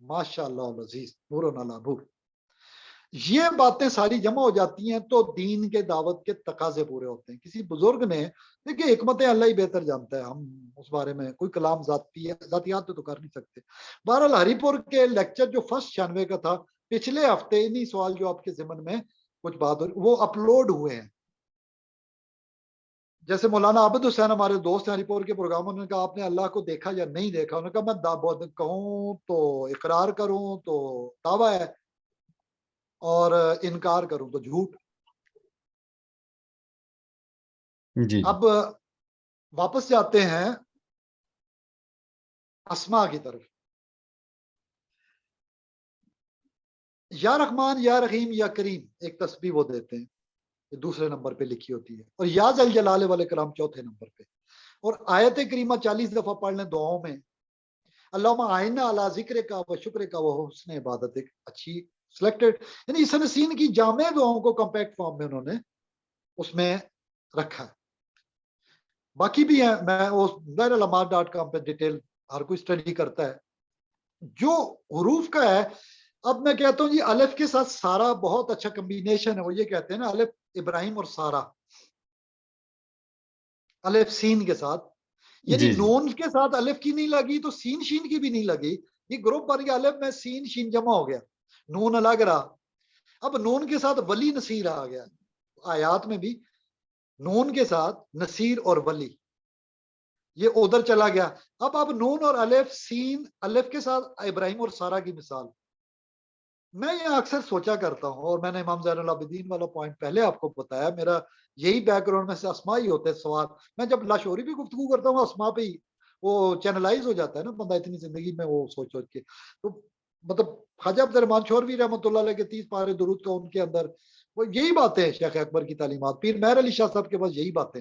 ماشاء اللہ العزیز نور علی نور، یہ باتیں ساری جمع ہو جاتی ہیں تو دین کے دعوت کے تقاضے پورے ہوتے ہیں۔ کسی بزرگ نے دیکھیے حکمت اللہ ہی بہتر جانتا ہے، ہم اس بارے میں کوئی کلام ذاتیات تو کر نہیں سکتے۔ بہرحال ہری پور کے لیکچر جو فرسٹ 96 کا تھا، پچھلے ہفتے انہی سوال جو آپ کے ذمن میں کچھ بات وہ اپلوڈ ہوئے ہیں، جیسے مولانا عابد حسین ہمارے دوست ہیں ہری پور کے پروگرام، انہوں نے کہا آپ نے اللہ کو دیکھا یا نہیں دیکھا، انہوں نے کہا میں کہوں تو اقرار کروں تو دعویٰ ہے اور انکار کروں تو جھوٹ۔ جی اب واپس جاتے ہیں اسماء کی طرف، یا رحمان یا رحیم یا کریم ایک تسبیح وہ دیتے ہیں، یہ دوسرے نمبر پہ لکھی ہوتی ہے، اور یا ذل جلال والاکرام چوتھے نمبر پہ، اور آیت کریمہ 40 دفعہ پڑھ لیں دعاؤں میں، اللہم اعنا علی ذکر کا و شکر کا و حسن عبادت، ایک اچھی سلیکٹڈ، یعنی حسن حسین کی جامع دعاؤں کو کمپیکٹ فارم میں انہوں نے اس میں رکھا ہے۔ باقی بھی ہیں، میں غیرعلامات.com پہ ڈیٹیل ہر کوئی اسٹڈی کرتا ہے جو حروف کا ہے۔ اب میں کہتا ہوں جی الف کے ساتھ سارا بہت اچھا کمبینیشن ہے، وہ یہ کہتے ہیں نا الف ابراہیم اور سارا، الف سین کے ساتھ، یعنی جی جی نون کے ساتھ الف کی نہیں لگی تو سین شین کی بھی نہیں لگی، یہ گروپ بن گیا الف میں سین شین جمع ہو گیا، نون الگ رہا، اب نون کے ساتھ ولی نصیر آ گیا، آیات میں بھی نون کے ساتھ نصیر اور ولی یہ ادھر چلا گیا۔ اب نون اور الف سین الف کے ساتھ ابراہیم اور سارا کی مثال، میں یہ اکثر سوچا کرتا ہوں، اور میں نے امام زین العابدین والا پوائنٹ پہلے آپ کو بتایا، میرا یہی بیک گراؤنڈ میں سے اسماء ہی ہوتے ہیں سوال، میں جب لاشعوری بھی گفتگو کرتا ہوں اسماء پہ ہی وہ چینلائز ہو جاتا ہے نا بندہ اتنی زندگی میں وہ سوچ کے، تو مطلب خواجہ عبد الرحمان شوروی رحمۃ اللہ علیہ کے 30 پارے درود کا ان کے اندر وہ یہی باتیں، شیخ اکبر کی تعلیمات، پیر مہر علی شاہ صاحب کے پاس یہی باتیں،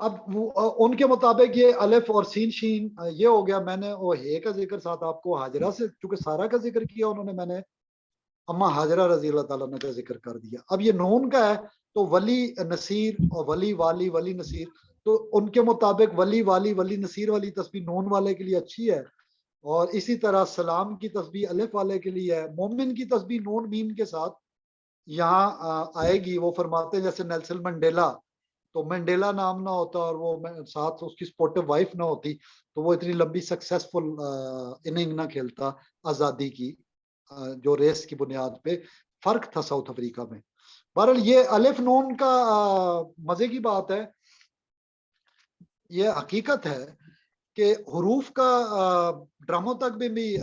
اب ان کے مطابق یہ الف اور سین شین یہ ہو گیا. میں نے وہ ہے کا ذکر ساتھ آپ کو حاجرہ سے چونکہ سارا کا ذکر کیا انہوں نے, میں نے اما حاجرہ رضی اللہ تعالیٰ عنہ کا ذکر کر دیا. اب یہ نون کا ہے تو ولی نصیر اور ولی والی ولی نصیر, تو ان کے مطابق ولی والی ولی نصیر والی تسبیح نون والے کے لیے اچھی ہے, اور اسی طرح سلام کی تسبیح الف والے کے لیے ہے. مومن کی تسبیح نون میم کے ساتھ یہاں آئے گی. وہ فرماتے ہیں جیسے نیلسن منڈیلا, تو منڈیلا نام نہ ہوتا اور وہ ساتھ اس کی سپورٹو وائف نہ ہوتی تو وہ اتنی لمبی سکسیسفل اننگ نہ کھیلتا آزادی کی, جو ریس کی بنیاد پہ فرق تھا ساؤتھ افریقہ میں. بہرحال یہ الف نون کا مزے کی بات ہے, یہ حقیقت ہے کہ حروف کا ڈراموں تک بھی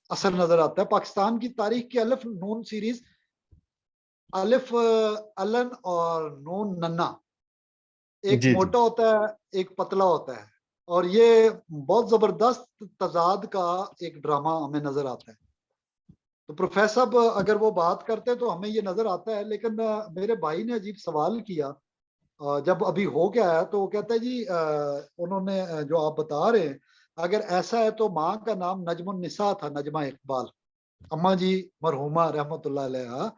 اثر نظر آتا ہے. پاکستان کی تاریخ کی الف نون سیریز, الف الن اور نون ننا, ایک جی جی موٹا ہوتا ہے ایک پتلا ہوتا ہے, اور یہ بہت زبردست تضاد کا ایک ڈرامہ ہمیں نظر آتا ہے. تو پروفیسر صاحب اگر وہ بات کرتے تو ہمیں یہ نظر آتا ہے, لیکن میرے بھائی نے عجیب سوال کیا جب ابھی ہو گیا ہے, تو وہ کہتا ہے جی انہوں نے جو آپ بتا رہے ہیں اگر ایسا ہے تو ماں کا نام نجم النساء تھا, نجمہ اقبال, اما جی مرحومہ رحمۃ اللہ علیہ,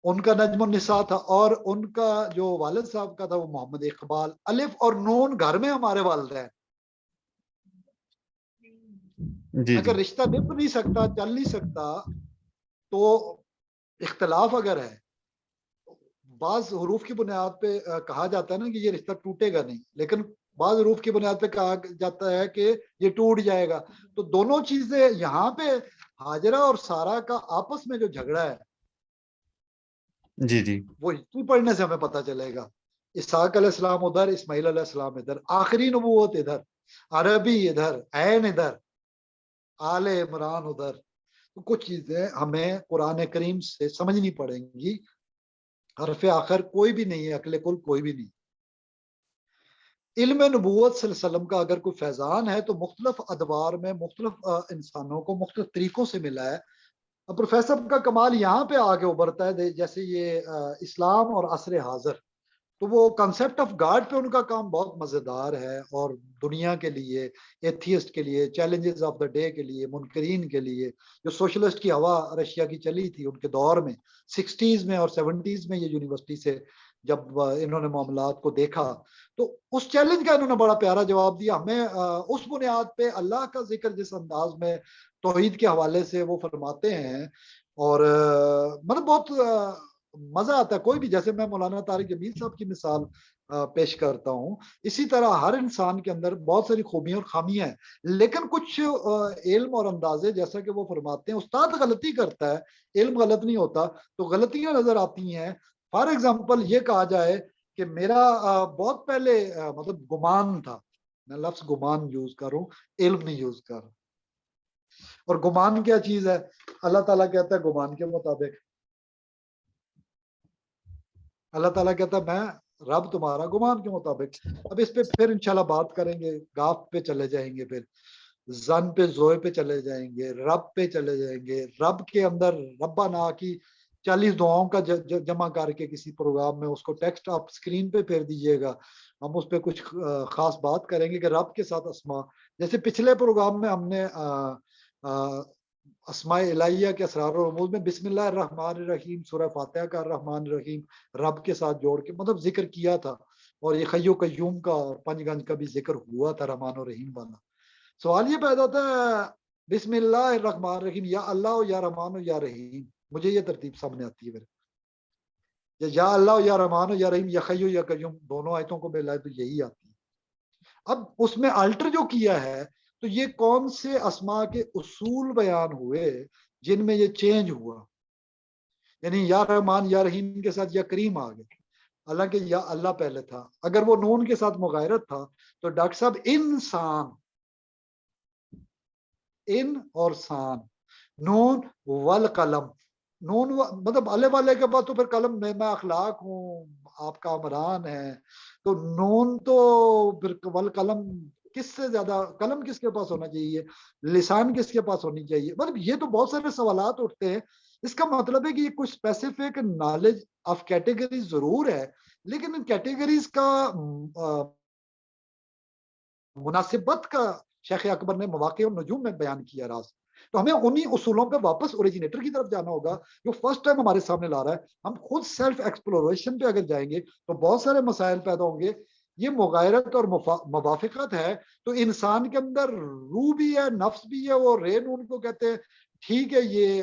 ان کا نجم النساء تھا, اور ان کا جو والد صاحب کا تھا وہ محمد اقبال. الف اور نون گھر میں ہمارے والدین, جی اگر جی رشتہ نبھ نہیں سکتا چل نہیں سکتا تو اختلاف اگر ہے, بعض حروف کی بنیاد پہ کہا جاتا ہے نا کہ یہ رشتہ ٹوٹے گا نہیں, لیکن بعض حروف کی بنیاد پہ کہا جاتا ہے کہ یہ ٹوٹ جائے گا. تو دونوں چیزیں یہاں پہ حاجرہ اور سارا کا آپس میں جو جھگڑا ہے جی جی وہ ہسٹری پڑھنے سے ہمیں پتہ چلے گا. اسحاق علیہ السلام ادھر, اسماعیل علیہ السلام ادھر, آخری نبوت ادھر, عربی ادھر, عین ادھر, آل عمران ادھر. تو کچھ چیزیں ہمیں قرآن کریم سے سمجھنی پڑیں گی. حرف آخر کوئی بھی نہیں ہے, عقل کل کوئی بھی نہیں. علم نبوت صلی اللہ علیہ وسلم کا اگر کوئی فیضان ہے تو مختلف ادوار میں مختلف انسانوں کو مختلف طریقوں سے ملا ہے. اب پروفیسر کا کمال یہاں پہ آگے ابھرتا ہے, جیسے یہ اسلام اور عصر حاضر, تو وہ کنسپٹ آف گاڈ پہ ان کا کام بہت مزیدار ہے, اور دنیا کے لیے, ایتھیسٹ کے لیے, چیلنجز آف دا ڈے کے لیے, منکرین کے لیے, جو سوشلسٹ کی ہوا رشیا کی چلی تھی ان کے دور میں 60s میں اور 70s میں, یہ یونیورسٹی سے جب انہوں نے معاملات کو دیکھا تو اس چیلنج کا انہوں نے بڑا پیارا جواب دیا. ہمیں اس بنیاد پہ اللہ کا ذکر جس انداز میں توحید کے حوالے سے وہ فرماتے ہیں, اور مطلب بہت مزہ آتا ہے. کوئی بھی, جیسے میں مولانا طارق جمیل صاحب کی مثال پیش کرتا ہوں, اسی طرح ہر انسان کے اندر بہت ساری خوبیاں اور خامیاں ہیں, لیکن کچھ علم اور اندازے, جیسا کہ وہ فرماتے ہیں استاد غلطی کرتا ہے, علم غلط نہیں ہوتا, تو غلطیاں نظر آتی ہیں. فار ایگزامپل یہ کہا جائے کہ میرا بہت پہلے مطلب گمان تھا, میں لفظ گمان یوز کروں, علم نہیں یوز کر رہا. اور گمان کیا چیز ہے؟ اللہ تعالیٰ کہتا ہے گمان کے مطابق, اللہ تعالیٰ کہتا ہے میں رب تمہارا گمان کے مطابق. اب اس پہ پھر انشاءاللہ بات کریں گے, گاف پہ چلے جائیں گے, پھر زن پہ, زوئے پہ چلے جائیں گے, رب پہ چلے جائیں گے. رب کے اندر ربنا کی 40 دعاؤں کا جمع کر کے کسی پروگرام میں اس کو ٹیکسٹ آپ اسکرین پہ پھیر دیجئے گا, ہم اس پہ کچھ خاص بات کریں گے کہ رب کے ساتھ اسماء, جیسے پچھلے پروگرام میں ہم نے اسماء الہیہ کے اسرار و رموز میں بسم اللہ الرحمن الرحیم, سورہ فاتحہ کا الرحمن الرحیم رب کے ساتھ جوڑ کے مطلب ذکر کیا تھا, اور یہ حی و قیوم کا اور پنج گنج کا بھی ذکر ہوا تھا, رحمان و رحیم والا. سوال یہ پیدا ہوتا ہے بسم اللہ الرحمن الرحیم, یا اللہ یا رحمان یا رحیم, مجھے یہ ترتیب سامنے آتی ہے میرے, یا اللہ یا رحمان یا رحیم, یا حی یا قیوم, دونوں آیتوں کو ملائے تو یہی آتی ہے. اب اس میں الٹر جو کیا ہے تو یہ کون سے اسماء کے اصول بیان ہوئے جن میں یہ چینج ہوا, یعنی یا رحمان یا رحیم کے ساتھ یا کریم آ گئے, حالانکہ یا اللہ پہلے تھا. اگر وہ نون کے ساتھ مغایرت تھا تو ڈاکٹر صاحب انسان, ان اور سان, نون والقلم, نون مطلب الے والے کے بعد تو پھر قلم میں اخلاق ہوں, آپ کا عمران ہے, تو نون تو پھر والقلم کس سے زیادہ, قلم کس کے پاس ہونا چاہیے, لسان کس کے پاس ہونی چاہیے, مطلب یہ تو بہت سارے سوالات اٹھتے ہیں. اس کا مطلب ہے کہ یہ کچھ اسپیسیفک نالج آف کیٹیگری ضرور ہے، لیکن ان کیٹیگریز کا مناسبت کا شیخ اکبر نے مواقع اور نجوم میں بیان کیا راز. تو ہمیں انہی اصولوں پہ واپس اوریجنیٹر کی طرف جانا ہوگا جو فرسٹ ٹائم ہمارے سامنے لا رہا ہے. ہم خود سیلف ایکسپلوریشن پہ اگر جائیں گے تو بہت سارے مسائل پیدا ہوں گے. یہ مغایرت اور موافقت ہے تو انسان کے اندر روح بھی ہے، نفس بھی ہے، وہ رے نون کو کہتے ہیں. ٹھیک ہے یہ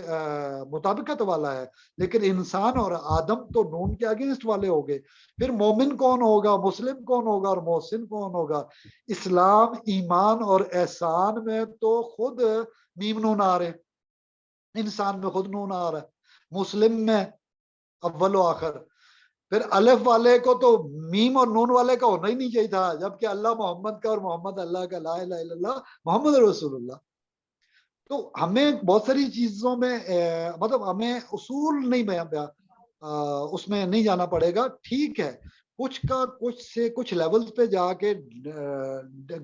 مطابقت والا ہے، لیکن انسان اور آدم تو نون کے اگینسٹ والے ہو گئے. پھر مومن کون ہوگا، مسلم کون ہوگا اور محسن کون ہوگا؟ اسلام، ایمان اور احسان میں تو خود میم نون آ رہے، انسان میں خود نون آ رہا ہے، مسلم میں اول و آخر. پھر الف والے کو تو میم اور نون والے کا ہونا ہی نہیں چاہیے تھا، جبکہ اللہ محمد کا اور محمد اللہ کا، لا الہ الا اللہ محمد رسول اللہ. تو ہمیں بہت ساری چیزوں میں مطلب ہمیں اصول نہیں اس میں نہیں جانا پڑے گا. ٹھیک ہے کچھ کا کچھ سے کچھ لیولز پہ جا کے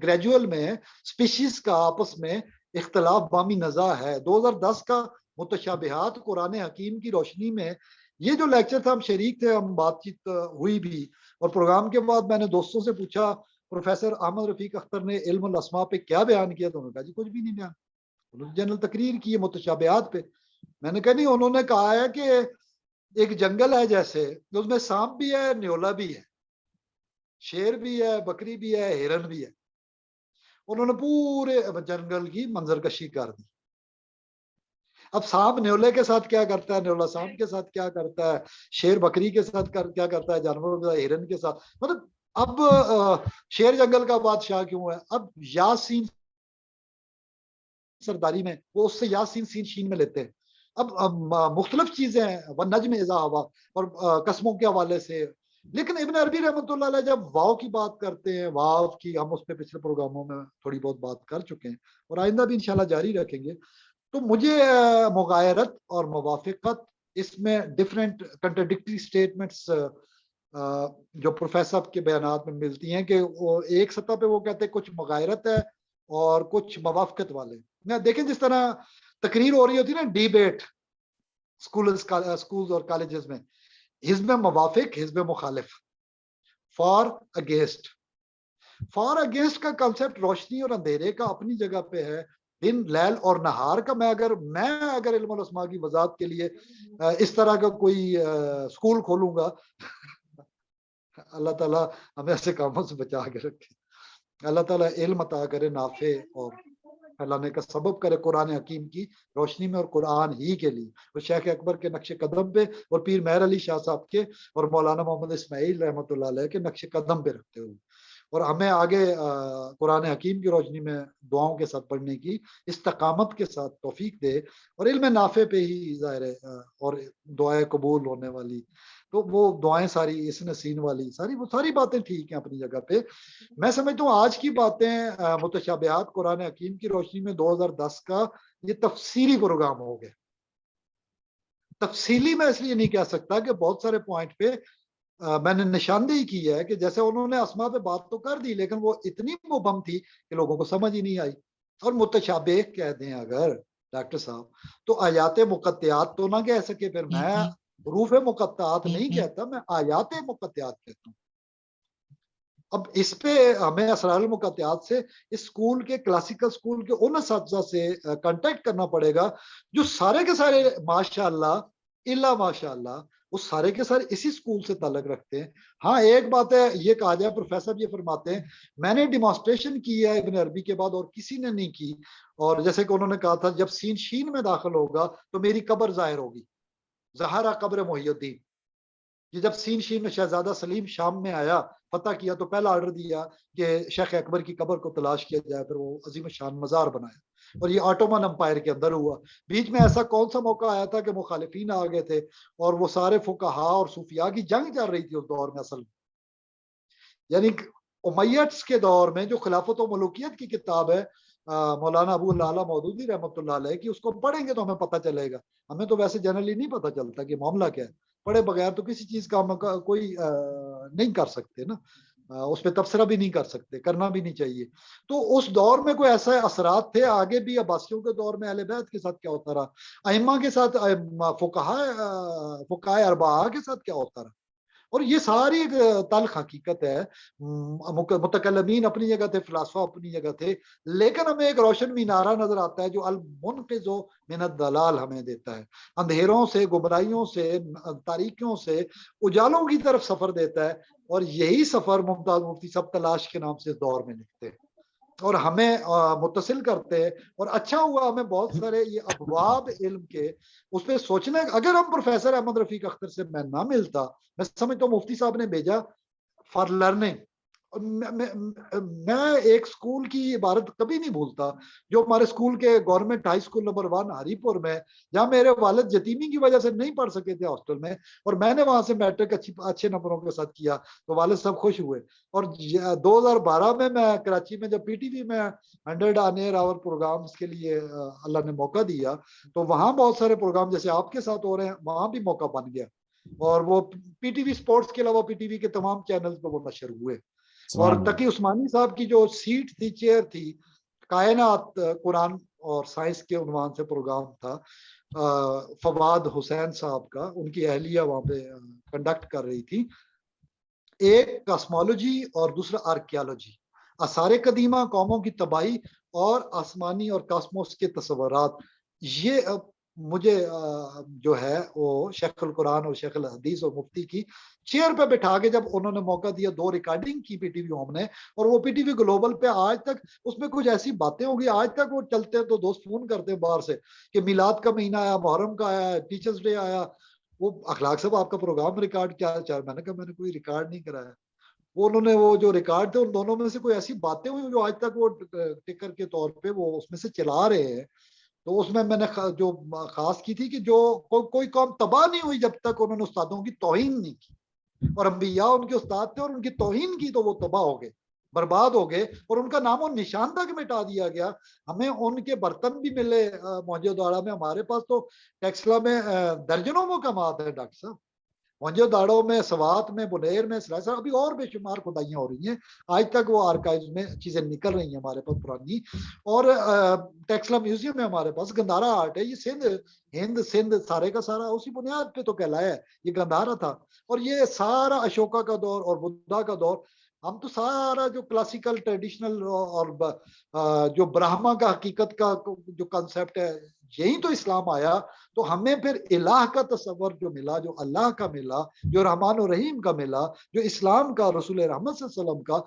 گریجول میں سپیشیز کا آپس میں اختلاف بامی نزاع ہے. 2010 کا متشابہات قرآن حکیم کی روشنی میں یہ جو لیکچر تھا، ہم شریک تھے، ہم بات چیت ہوئی بھی، اور پروگرام کے بعد میں نے دوستوں سے پوچھا پروفیسر احمد رفیق اختر نے علم الاسماء پہ کیا بیان کیا؟ تو انہوں نے کہا جی کچھ بھی نہیں بیان. انہوں نے جنرل تقریر کی ہے متشابہات پہ. میں نے کہا نہیں، انہوں نے کہا ہے کہ ایک جنگل ہے جیسے، اس میں سانپ بھی ہے، نیولا بھی ہے، شیر بھی ہے، بکری بھی ہے، ہرن بھی ہے. انہوں نے پورے جنگل کی منظر کشی کر دی. اب سانپ نیولے کے ساتھ کیا کرتا ہے، نیولا سانپ کے ساتھ کیا کرتا ہے، شیر بکری کے ساتھ کیا کرتا ہے، جانوروں کے ساتھ، ہرن کے ساتھ. مطلب اب شیر جنگل کا بادشاہ کیوں ہے؟ اب یاسین سرداری میں وہ اس سے یاسین سین شین میں لیتے ہیں. اب مختلف چیزیں ہیں، نجم اذا ہوا اور قسموں کے حوالے سے. لیکن ابن عربی رحمۃ اللہ علیہ جب واو کی بات کرتے ہیں، واو کی ہم اس پہ پچھلے پروگراموں میں تھوڑی بہت بات کر چکے ہیں اور آئندہ بھی انشاءاللہ جاری رکھیں گے. تو مجھے مغایرت اور موافقت، اس میں ڈفرینٹ کنٹرڈکٹری سٹیٹمنٹس جو پروفیسر کے بیانات میں ملتی ہیں کہ وہ ایک سطح پہ وہ کہتے ہیں کچھ مغایرت ہے اور کچھ موافقت والے. دیکھیں جس طرح تقریر ہو رہی ہوتی ہے نا، ڈیبیٹ اسکولز اور کالجز میں، حزب موافق، حزب مخالف، فار اگینسٹ. فار اگینسٹ کا کنسپٹ روشنی اور اندھیرے کا اپنی جگہ پہ ہے، دن لیل اور نہار کا. میں اگر علم الاسماء کی وضاحت کے لیے اس طرح کا کوئی اسکول کھولوں گا اللہ تعالیٰ ہمیں ایسے کاموں سے بچا کے رکھے. اللہ تعالیٰ علم عطا کرے نافع اور پھیلانے کا سبب کرے قرآن حکیم کی روشنی میں اور قرآن ہی کے لیے، اور شیخ اکبر کے نقش قدم پہ اور پیر مہر علی شاہ صاحب کے اور مولانا محمد اسماعیل رحمۃ اللہ علیہ کے نقش قدم پہ رکھتے ہوئے. اور ہمیں آگے قرآن حکیم کی روشنی میں دعاؤں کے ساتھ پڑھنے کی استقامت کے ساتھ توفیق دے، اور علم نافع پہ ہی ظاہر ہے اور دعائیں قبول ہونے والی. تو وہ دعائیں ساری اس نسین والی ساری باتیں ٹھیک ہیں اپنی جگہ پہ. میں سمجھتا ہوں آج کی باتیں متشابہات قرآن حکیم کی روشنی میں 2010 کا یہ تفصیلی پروگرام ہو گیا. تفصیلی میں اس لیے نہیں کہہ سکتا کہ بہت سارے پوائنٹ پہ میں نے نشاندہی کی ہے کہ جیسے انہوں نے اسماء پہ بات تو کر دی لیکن وہ اتنی مبہم تھی کہ لوگوں کو سمجھ ہی نہیں آئی. اور متشابہ کہہ دیں اگر ڈاکٹر صاحب تو آیات مقطعات تو نہ کہہ سکے. پھر میں حروف مقطعات نہیں کہتا، میں آیات مقطعات کہتا ہوں. اب اس پہ ہمیں اسرار المقطعات سے اسکول کے کلاسیکل اسکول کے ان اساتذہ سے کانٹیکٹ کرنا پڑے گا جو سارے کے سارے ماشاء اللہ الا ماشاء اللہ وہ سارے کے سارے اسی اسکول سے تعلق رکھتے ہیں. ہاں ایک بات ہے، یہ کہا جائے پروفیسر یہ فرماتے ہیں میں نے ڈیمانسٹریشن کی ہے ابن عربی کے بعد اور کسی نے نہیں کی، اور جیسے کہ انہوں نے کہا تھا جب سین شین میں داخل ہوگا تو میری قبر ظاہر ہوگی، ظہرا قبر محی الدین. یہ جب سین شین میں شہزادہ سلیم شام میں آیا فتح کیا تو پہلا آرڈر دیا کہ شیخ اکبر کی قبر کو تلاش کیا جائے، پھر وہ عظیم شان مزار بنایا. اور یہ آٹومن امپائر کے اندر ہوا. بیچ میں ایسا کون سا موقع آیا تھا کہ مخالفین آ گئے تھے اور وہ سارے فقہا اور صوفیاء کی جنگ چل رہی تھی اس دور میں. اصل یعنی امیتس کے دور میں جو خلافت و ملوکیت کی کتاب ہے مولانا ابو العلا مودودی رحمۃ اللہ علیہ کی، اس کو پڑھیں گے تو ہمیں پتہ چلے گا. ہمیں تو ویسے جنرلی نہیں پتہ چلتا کہ معاملہ کیا ہے، پڑھے بغیر تو کسی چیز کا ہم کوئی نہیں کر سکتے نا. اس پہ تبصرہ بھی نہیں کر سکتے، کرنا بھی نہیں چاہیے۔ تو اس دور میں کوئی ایسا اثرات تھے، آگے بھی عباسیوں کے دور میں اہل بیت کے ساتھ کیا ہوتا رہا، ائمہ کے ساتھ، فقہائے اربعہ کے ساتھ کیا ہوتا رہا، اور یہ ساری ایک تلخ حقیقت ہے۔ متکلمین اپنی جگہ تھے، فلاسفہ اپنی جگہ تھے، لیکن ہمیں ایک روشن مینارہ نظر آتا ہے جو المنقذ من الضلال ہمیں دیتا ہے، اندھیروں سے، گمراہیوں سے، تاریکیوں سے اجالوں کی طرف سفر دیتا ہے، اور یہی سفر ممتاز مفتی صاحب تلاش کے نام سے اس دور میں لکھتے ہیں اور ہمیں متصل کرتے ہیں۔ اور اچھا ہوا ہمیں بہت سارے یہ ابواب علم کے اس پہ سوچنے، اگر ہم پروفیسر احمد رفیق اختر سے میں نہ ملتا، میں سمجھتا ہوں مفتی صاحب نے بھیجا فار لرننگ۔ میں ایک سکول کی عبارت کبھی نہیں بھولتا، جو ہمارے سکول کے گورنمنٹ ہائی سکول نمبر 1 ہری پور میں، جہاں میرے والد یتیمی کی وجہ سے نہیں پڑھ سکے تھے ہاسٹل میں، اور میں نے وہاں سے میٹرک اچھے نمبروں کے ساتھ کیا، تو والد صاحب خوش ہوئے۔ اور 2012 میں کراچی میں جب پی ٹی وی میں 100 آن ایئر آور پروگرامز کے لیے اللہ نے موقع دیا، تو وہاں بہت سارے پروگرام جیسے آپ کے ساتھ ہو رہے ہیں، وہاں بھی موقع بن گیا، اور وہ پی ٹی وی سپورٹس کے علاوہ پی ٹی وی کے تمام چینلز پہ وہ نشر ہوئے۔ اور تقی عثمانی صاحب کی جو سیٹ تھی، چیئر تھی، کائنات قرآن اور سائنس کے عنوان سے پروگرام تھا، فواد حسین صاحب کا، ان کی اہلیہ وہاں پہ کنڈکٹ کر رہی تھی۔ ایک کاسمولوجی اور دوسرا آرکیالوجی، آثار قدیمہ، قوموں کی تباہی اور آسمانی اور کاسموس کے تصورات۔ یہ مجھے جو ہے وہ شیخ القرآن اور شیخ الحدیث اور مفتی کی چیئر پہ بٹھا کے جب انہوں نے موقع دیا، 2 ریکارڈنگ کی پی ٹی وی ہوم نے، اور وہ پی ٹی وی گلوبل پہ آج تک اس میں کچھ ایسی باتیں ہوں گی، آج تک وہ چلتے ہیں تو دوست فون کرتے ہیں باہر سے کہ میلاد کا مہینہ آیا، محرم کا آیا، ٹیچرز ڈے آیا، وہ اخلاق صاحب آپ کا پروگرام ریکارڈ کیا چاہ، میں نے کہا میں نے کوئی ریکارڈ نہیں کرایا۔ وہ انہوں نے وہ جو ریکارڈ تھے ان دونوں میں سے کوئی ایسی باتیں ہوئی جو آج تک وہ ٹکر کے طور پہ وہ اس میں سے چلا رہے ہیں۔ تو اس میں نے جو خاص کی تھی کہ جو کوئی قوم تباہ نہیں ہوئی جب تک انہوں نے استادوں کی توہین نہیں کی، اور انبیاء ان کے استاد تھے اور ان کی توہین کی تو وہ تباہ ہو گئے، برباد ہو گئے، اور ان کا نام و نشان تک مٹا دیا گیا۔ ہمیں ان کے برتن بھی ملے موہنجو داڑا میں، ہمارے پاس تو ٹیکسلا میں درجنوں مقامات ہیں ڈاکٹر صاحب، موہنجو داڑو میں، سوات میں، بنیر میں، سرائسر، ابھی اور بے شمار کھدائیاں ہو رہی ہیں، آج تک وہ آرکائیوز میں چیزیں نکل رہی ہیں ہمارے پاس پرانی۔ اور ٹیکسلا میوزیم میں ہمارے پاس گندھارا آرٹ ہے، یہ سندھ سارے کا سارا اسی بنیاد پہ تو کہلایا ہے، یہ گندھارا تھا۔ اور یہ سارا اشوکا کا دور اور بدھا کا دور، ہم تو سارا جو کلاسیکل ٹریڈیشنل اور جو برہما کا حقیقت کا جو کنسپٹ ہے، یہی تو اسلام آیا۔ تو ہمیں پھر الہ کا تصور جو ملا، جو اللہ کا ملا، جو رحمان و رحیم کا ملا، جو اسلام کا، رسول رحمت صلی اللہ علیہ وسلم کا،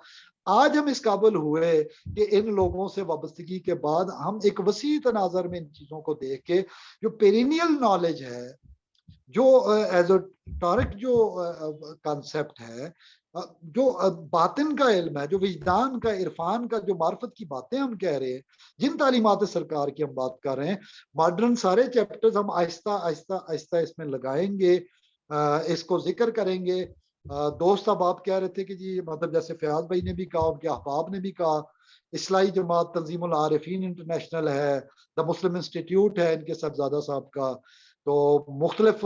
آج ہم اس قابل ہوئے کہ ان لوگوں سے وابستگی کے بعد ہم ایک وسیع تناظر میں ان چیزوں کو دیکھ کے جو پیرینیل نالج ہے، جو ایزوٹرک جو کانسیپٹ ہے، جو باطن کا علم ہے، جو وجدان کا، عرفان کا، جو معرفت کی باتیں ہم کہہ رہے ہیں، جن تعلیمات سرکار کی ہم بات کر رہے ہیں، ماڈرن سارے چیپٹرز ہم آہستہ آہستہ آہستہ اس میں لگائیں گے، اس کو ذکر کریں گے۔ دوست اب آپ کہہ رہے تھے کہ جی مطلب جیسے فیاض بھائی نے بھی کہا، ان کے احباب نے بھی کہا، اصلاحی جماعت تنظیم العارفین انٹرنیشنل ہے، دا مسلم انسٹیٹیوٹ ہے ان کے صاحبزادہ صاحب کا، تو مختلف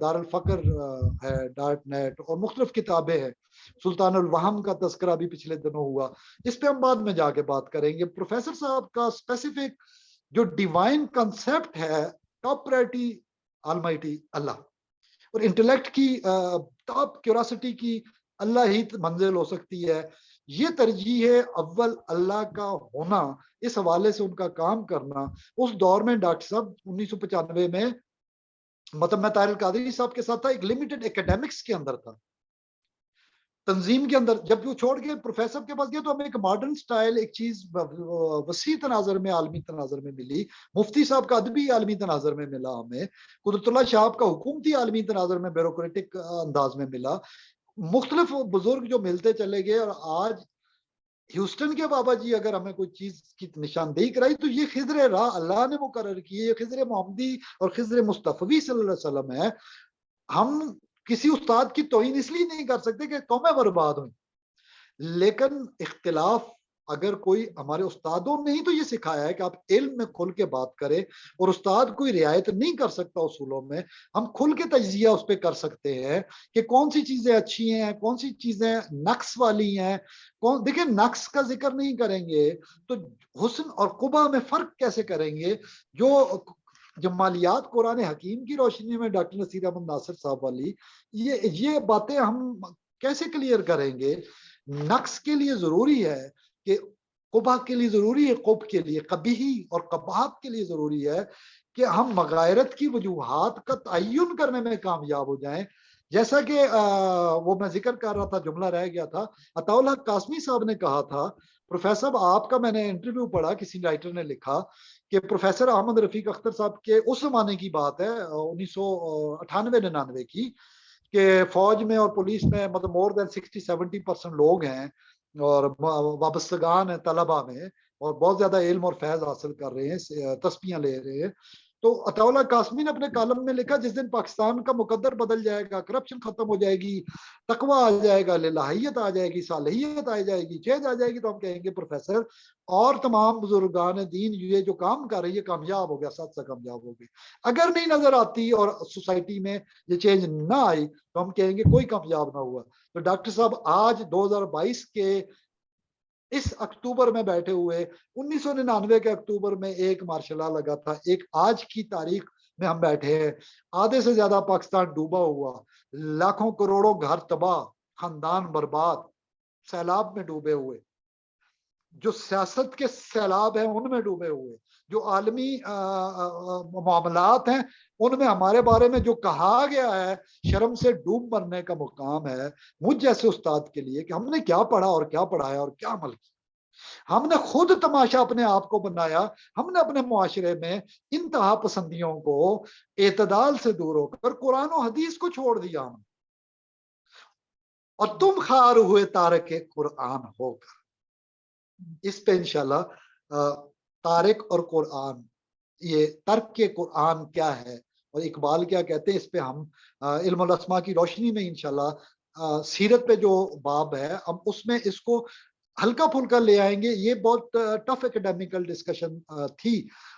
دارالفقر ہے، ڈاٹ نیٹ، اور مختلف کتابیں ہیں، سلطان الوہم کا تذکرہ بھی پچھلے دنوں ہوا، اس پہ ہم بعد میں جا کے بات کریں گے۔ پروفیسر صاحب کا اسپیسیفک جو ڈیوائن کنسپٹ ہے، ٹاپ پرائرٹی آلمائٹی اللہ، اور انٹلیکٹ کی ٹاپ کیوراسٹی کی اللہ ہی منزل ہو سکتی ہے، یہ ترجیح ہے اول اللہ کا ہونا، اس حوالے سے ان کا کام کرنا۔ اس دور میں ڈاکٹر صاحب 1995 میں مطلب میں طاہر القادری صاحب کے ساتھ تھا، ایک لمیٹڈ ایکیڈیمکس کے اندر تھا، تنظیم کے اندر، جب وہ چھوڑ کے پروفیسر کے پاس گیا تو ہمیں ایک ماڈرن سٹائل ایک چیز وسیع تناظر میں، عالمی تناظر میں ملی، مفتی صاحب کا ادبی عالمی تناظر میں ملا، ہمیں قدرت اللہ شاہب کا حکومتی عالمی تناظر میں بیوروکریٹک انداز میں ملا، مختلف بزرگ جو ملتے چلے گئے، اور آج ہیوسٹن کے بابا جی اگر ہمیں کوئی چیز کی نشاندہی کرائی تو یہ خضر راہ اللہ نے مقرر کی ہے، یہ خضر محمدی اور خضر مصطفی صلی اللہ علیہ وسلم ہے۔ ہم کسی استاد کی توہین اس لیے نہیں کر سکتے کہ قومیں برباد ہوئیں، لیکن اختلاف اگر کوئی ہمارے استادوں نے ہی تو یہ سکھایا ہے کہ آپ علم میں کھل کے بات کریں، اور استاد کوئی رعایت نہیں کر سکتا اصولوں میں، ہم کھل کے تجزیہ اس پہ کر سکتے ہیں کہ کون سی چیزیں اچھی ہیں، کون سی چیزیں نقص والی ہیں. دیکھیں نقص کا ذکر نہیں کریں گے تو حسن اور قبح میں فرق کیسے کریں گے؟ جو جمالیات قرآن حکیم کی روشنی میں ڈاکٹر نصیر احمد ناصر صاحب والی، یہ باتیں ہم کیسے کلیئر کریں گے؟ نقص کے لیے ضروری ہے کہ قبح کے لیے ضروری ہے، قب کے لیے قبیحی اور قباحت کے لیے ضروری ہے کہ ہم مغایرت کی وجوہات کا تعین کرنے میں کامیاب ہو جائیں. جیسا کہ وہ میں ذکر کر رہا تھا، جملہ رہ گیا تھا، عطا اللہ قاسمی صاحب نے کہا تھا، پروفیسر صاحب آپ کا میں نے انٹرویو پڑھا، کسی رائٹر نے لکھا کہ پروفیسر احمد رفیق اختر صاحب کے اس زمانے کی بات ہے 1998-99 کی، کہ فوج میں اور پولیس میں مطلب مور دین 60-70% لوگ ہیں اور وابستگان ہیں طلبہ میں، اور بہت زیادہ علم اور فیض حاصل کر رہے ہیں، تسبیحاں لے رہے ہیں. تو عطا اللہ قاسمی نے اپنے کالم میں لکھا جس دن پاکستان کا مقدر بدل جائے گا، کرپشن ختم ہو جائے گی، تقویٰ آ جائے گا، للہیت آ جائے گی، صالحیت آ جائے گی، چینج آ جائے گی، تو ہم کہیں گے پروفیسر اور تمام بزرگان دین یہ جو کام کر رہی ہے کامیاب ہو گیا، سچ سے کامیاب ہو گئے. اگر نہیں نظر آتی اور سوسائٹی میں یہ چینج نہ آئی تو ہم کہیں گے کوئی کامیاب نہ ہوا. تو ڈاکٹر صاحب آج 2022 کے اس اکتوبر میں بیٹھے ہوئے، 1999 کے اکتوبر میں ایک مارشل لا لگا تھا، ایک آج کی تاریخ میں ہم بیٹھے ہیں، آدھے سے زیادہ پاکستان ڈوبا ہوا، لاکھوں کروڑوں گھر تباہ، خاندان برباد، سیلاب میں ڈوبے ہوئے، جو سیاست کے سیلاب ہیں ان میں ڈوبے ہوئے، جو عالمی معاملات ہیں ان میں ہمارے بارے میں جو کہا گیا ہے شرم سے ڈوب مرنے کا مقام ہے مجھ جیسے استاد کے لیے کہ ہم نے کیا پڑھا اور کیا پڑھایا اور کیا عمل کیا. ہم نے خود تماشا اپنے آپ کو بنایا، ہم نے اپنے معاشرے میں انتہا پسندیوں کو اعتدال سے دور ہو کر قرآن و حدیث کو چھوڑ دیا ہم، اور تم خار ہوئے تارک قرآن ہو کر. اس پہ انشاءاللہ تارک اور قرآن، یہ ترک کے قرآن کیا ہے اور اقبال کیا کہتے ہیں، اس پہ ہم علم الاسماء کی روشنی میں انشاءاللہ سیرت پہ جو باب ہے ہم اس میں اس کو ہلکا پھلکا لے آئیں گے. یہ بہت ٹف اکیڈیمیکل ڈسکشن تھی،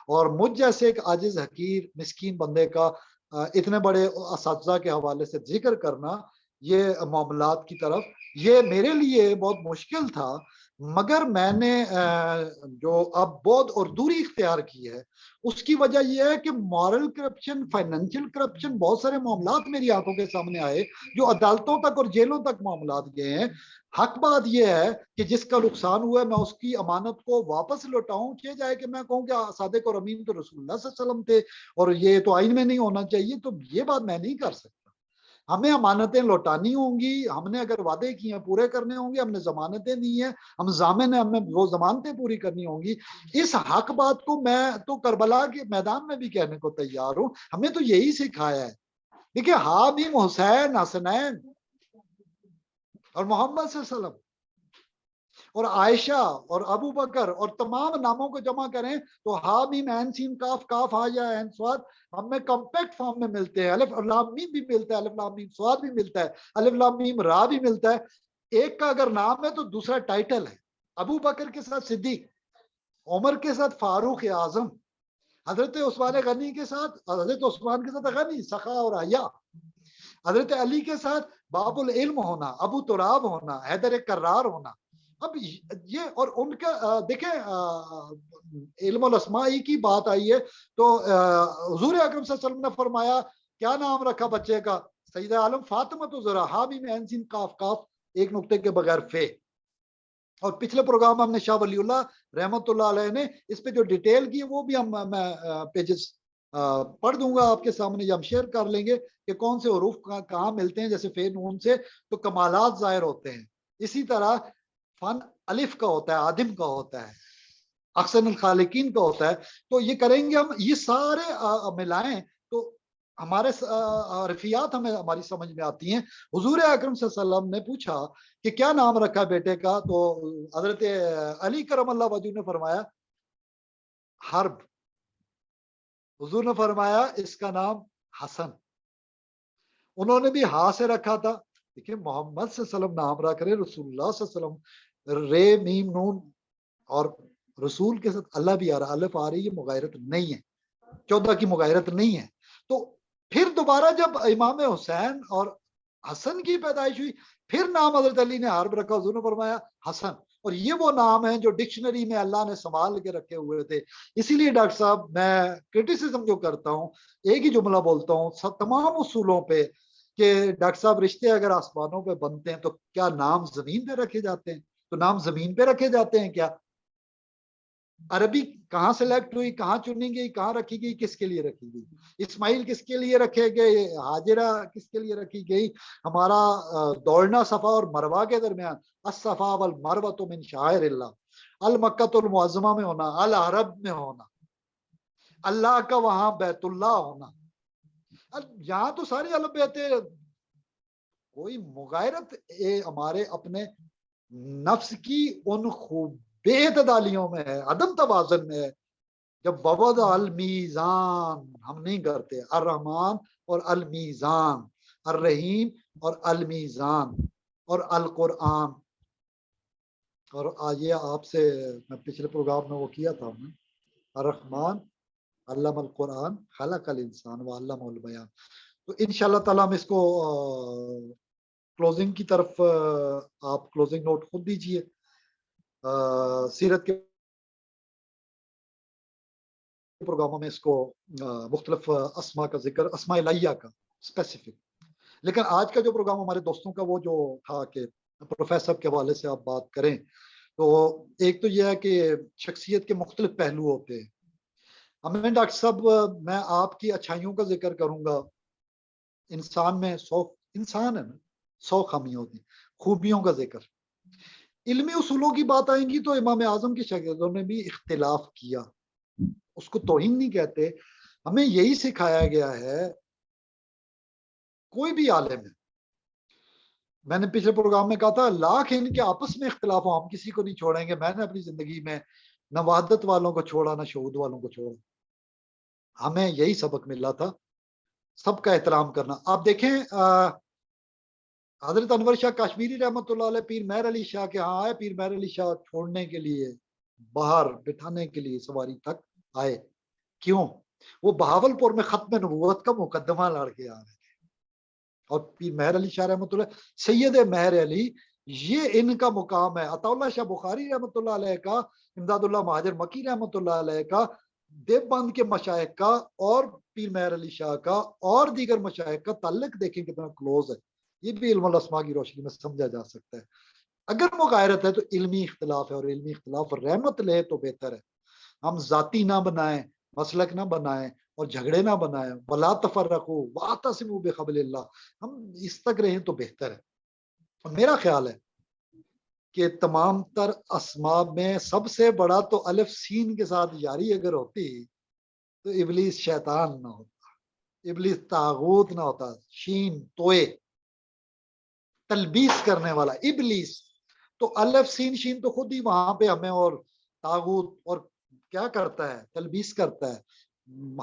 اور مجھ جیسے ایک عاجز حقیر مسکین بندے کا اتنے بڑے اساتذہ کے حوالے سے ذکر کرنا یہ معاملات کی طرف، یہ میرے لیے بہت مشکل تھا. مگر میں نے جو اب بود اور دوری اختیار کی ہے اس کی وجہ یہ ہے کہ مورل کرپشن، فائنینشیل کرپشن، بہت سارے معاملات میری آنکھوں کے سامنے آئے جو عدالتوں تک اور جیلوں تک معاملات گئے ہیں. حق بات یہ ہے کہ جس کا نقصان ہوا ہے میں اس کی امانت کو واپس لوٹاؤں، یہ جائے کہ میں کہوں کہ صادق اور امین تو رسول اللہ صلی اللہ علیہ وسلم تھے اور یہ تو آئین میں نہیں ہونا چاہیے، تو یہ بات میں نہیں کر سکتا. ہمیں امانتیں لوٹانی ہوں گی، ہم نے اگر وعدے کیے ہیں پورے کرنے ہوں گے، ہم نے ضمانتیں دی ہیں، ہم ضامن ہیں، ہمیں وہ ضمانتیں پوری کرنی ہوں گی. اس حق بات کو میں تو کربلا کے میدان میں بھی کہنے کو تیار ہوں. ہمیں تو یہی سکھایا ہے. دیکھیے حامیم حسین، حسنین اور محمد صلی اللہ علیہ وسلم اور عائشہ اور ابو بکر اور تمام ناموں کو جمع کریں تو حامیم عین سین کاف، کاف ہا یا عین صاد ہمیں کمپیکٹ فارم میں ملتے ہیں. الف اور لام میم بھی ملتا ہے، الف لام میم صاد بھی ملتا ہے، الف لام میم را بھی ملتا ہے. ایک کا اگر نام ہے تو دوسرا ٹائٹل ہے. ابو بکر کے ساتھ صدیق، عمر کے ساتھ فاروق اعظم، حضرت عثمان غنی کے ساتھ حضرت عثمان کے ساتھ غنی، سخا اور حیا، حضرت علی کے ساتھ باب العلم ہونا، ابو تراب ہونا، حیدر کرار ہونا. اب یہ اور ان کا دیکھیں علم الاسماء کی بات آئی ہے تو حضور اکرم صلی اللہ علیہ وسلم نے فرمایا کیا نام رکھا بچے کا؟ سیدہ عالم فاطمہ تو ذرا حامیم عین سین کاف، کاف ایک نقطے کے بغیر فے. اور پچھلے پروگرام ہم نے شاہ ولی اللہ رحمت اللہ علیہ نے اس پہ جو ڈیٹیل کی وہ بھی میں پیجز پڑھ دوں گا آپ کے سامنے، یا ہم شیئر کر لیں گے کہ کون سے حروف کہاں ملتے ہیں. جیسے فے نون سے تو کمالات ظاہر ہوتے ہیں، اسی طرح فن الف کا ہوتا ہے، آدم کا ہوتا ہے، احسن الخالقین کا ہوتا ہے. تو یہ کریں گے ہم، یہ سارے ملائیں تو ہمارے عرفیات ہمیں ہماری سمجھ میں آتی ہیں. حضور اکرم صلی اللہ علیہ وسلم نے پوچھا کہ کیا نام رکھا بیٹے کا؟ تو حضرت علی کرم اللہ وجہ نے فرمایا حرب. حضور نے فرمایا اس کا نام حسن. انہوں نے بھی ہاں سے رکھا تھا. دیکھیں محمد صلی اللہ علیہ وسلم نام رکھ رہے، رسول اللہ صلی اللہ علیہ وسلم رے میم نون اور رسول کے ساتھ اللہ بھی آ رہا, الف آ رہی ہے, مغایرت نہیں ہے, 14 کی مغایرت نہیں ہے. تو پھر دوبارہ جب امام حسین اور حسن کی پیدائش ہوئی, پھر نام حضرت علی نے حرب رکھا, حضور نے فرمایا حسن, اور یہ وہ نام ہیں جو ڈکشنری میں اللہ نے سنبھال کے رکھے ہوئے تھے. اسی لیے ڈاکٹر صاحب میں کرٹیسزم جو کرتا ہوں, ایک ہی جملہ بولتا ہوں تمام اصولوں پہ, کہ ڈاکٹر صاحب رشتے اگر آسمانوں پہ بنتے ہیں تو کیا نام زمین پہ رکھے جاتے ہیں؟ تو نام زمین پہ رکھے جاتے ہیں کیا؟ عربی کہاں سلیکٹ ہوئی, کہاں چنی گئی, کہاں رکھی گئی, کس کے لیے رکھی گئی؟ اسماعیل کس کے لیے رکھے گئے, ہاجرہ کس کے لیے رکھی گئی؟ ہمارا دوڑنا صفا اور مروہ کے درمیان, الصفا والمروہ من شعائر اللہ, المکۃ المعظمہ میں ہونا, العرب میں ہونا, اللہ کا وہاں بیت اللہ ہونا, یہاں تو ساری الگ بیتے. کوئی مغایرت ہمارے اپنے نفس کی ان خوب بے اعتدالیوں میں ہے, عدم توازن میں ہے. جب ووضع المیزان ہم نہیں کرتے, الرحمن اور المیزان, الرحیم اور المیزان اور القرآن. اور یہ آپ سے میں پچھلے پروگرام میں وہ کیا تھا, الرحمن علم القرآن خلق الانسان وعلمہ البیان. تو انشاءاللہ تعالیٰ ہم اس کو کلوزنگ کی طرف, آپ کلوزنگ نوٹ خود دیجئے. سیرت کے پروگراموں میں اس کو مختلف اسماء کا ذکر, اسماء الہیہ کا اسپیسیفک. لیکن آج کا جو پروگرام ہمارے دوستوں کا وہ جو تھا کہ پروفیسر کے حوالے سے آپ بات کریں, تو ایک تو یہ ہے کہ شخصیت کے مختلف پہلو ہوتے ہیں. ہمیں ڈاکٹر صاحب میں آپ کی اچھائیوں کا ذکر کروں گا. انسان میں 100 انسان ہے نا, 100 خامیاں ہوتی ہیں, خوبیوں کا ذکر. علمی اصولوں کی بات آئیں گی تو امام اعظم کی شاگردوں نے بھی اختلاف کیا, اس کو توہین نہیں کہتے. ہمیں یہی سکھایا گیا ہے, کوئی بھی عالم ہے, میں نے پچھلے پروگرام میں کہا تھا, لاکھ ان کے آپس میں اختلاف ہو, ہم کسی کو نہیں چھوڑیں گے. میں نے اپنی زندگی میں نہ وحدت والوں کو چھوڑا, نہ شہود والوں کو چھوڑا. ہمیں یہی سبق ملا تھا, سب کا احترام کرنا. آپ دیکھیں حضرت انور شاہ کشمیری رحمۃ اللہ علیہ پیر مہر علی شاہ کے ہاں آئے, پیر مہر علی شاہ چھوڑنے کے لیے, باہر بٹھانے کے لیے سواری تک آئے. کیوں؟ وہ بہاولپور میں ختم نبوت کا مقدمہ لڑ کے آ رہے تھے. اور پیر مہر علی شاہ رحمۃ اللہ, سید مہر علی, یہ ان کا مقام ہے. عطا اللہ شاہ بخاری رحمۃ اللہ علیہ کا, امداد اللہ مہاجر مکی رحمۃ اللہ علیہ کا, دیوبند کے مشائخ کا, اور پیر مہر علی شاہ کا, اور دیگر مشائخ کا تعلق دیکھیں کتنا کلوز ہے. یہ بھی علم الاسماء کی روشنی میں سمجھا جا سکتا ہے. اگر مغایرت ہے تو علمی اختلاف ہے, اور علمی اختلاف رحمت لے تو بہتر ہے. ہم ذاتی نہ بنائیں, مسلک نہ بنائیں, اور جھگڑے نہ بنائیں. ولا تفرقوا واعتصموا بحبل اللہ, ہم اس تک رہیں تو بہتر ہے. اور میرا خیال ہے کہ تمام تر اسماء میں سب سے بڑا تو الف سین کے ساتھ یاری اگر ہوتی تو ابلیس شیطان نہ ہوتا, ابلیس طاغوت نہ ہوتا. شین توئے, تلبیس کرنے والا ابلیس. تو الف سین شین تو خود ہی وہاں پہ ہمیں اور طاغوت اور کیا کرتا ہے, تلبیس کرتا ہے,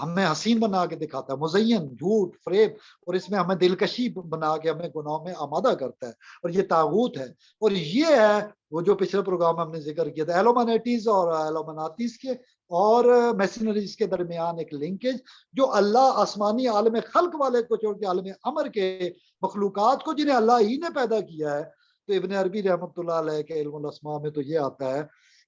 ہمیں حسین بنا کے دکھاتا ہے, مزین, جھوٹ, فریب, اور اس میں ہمیں دلکشی بنا کے ہمیں گناہوں میں آمادہ کرتا ہے. اور یہ طاغوت ہے. اور یہ ہے وہ جو پچھلے پروگرام میں ہم نے ذکر کیا تھا, ایلومنیٹیز اور ایلومناتیز کے اور میسنریز کے درمیان ایک لنکیج, جو اللہ آسمانی عالم خلق والے کو چھوڑ کے عالم امر کے مخلوقات کو جنہیں اللہ ہی نے پیدا کیا ہے. تو ابن عربی رحمۃ اللہ علیہ کے علم الاسماء میں تو یہ آتا ہے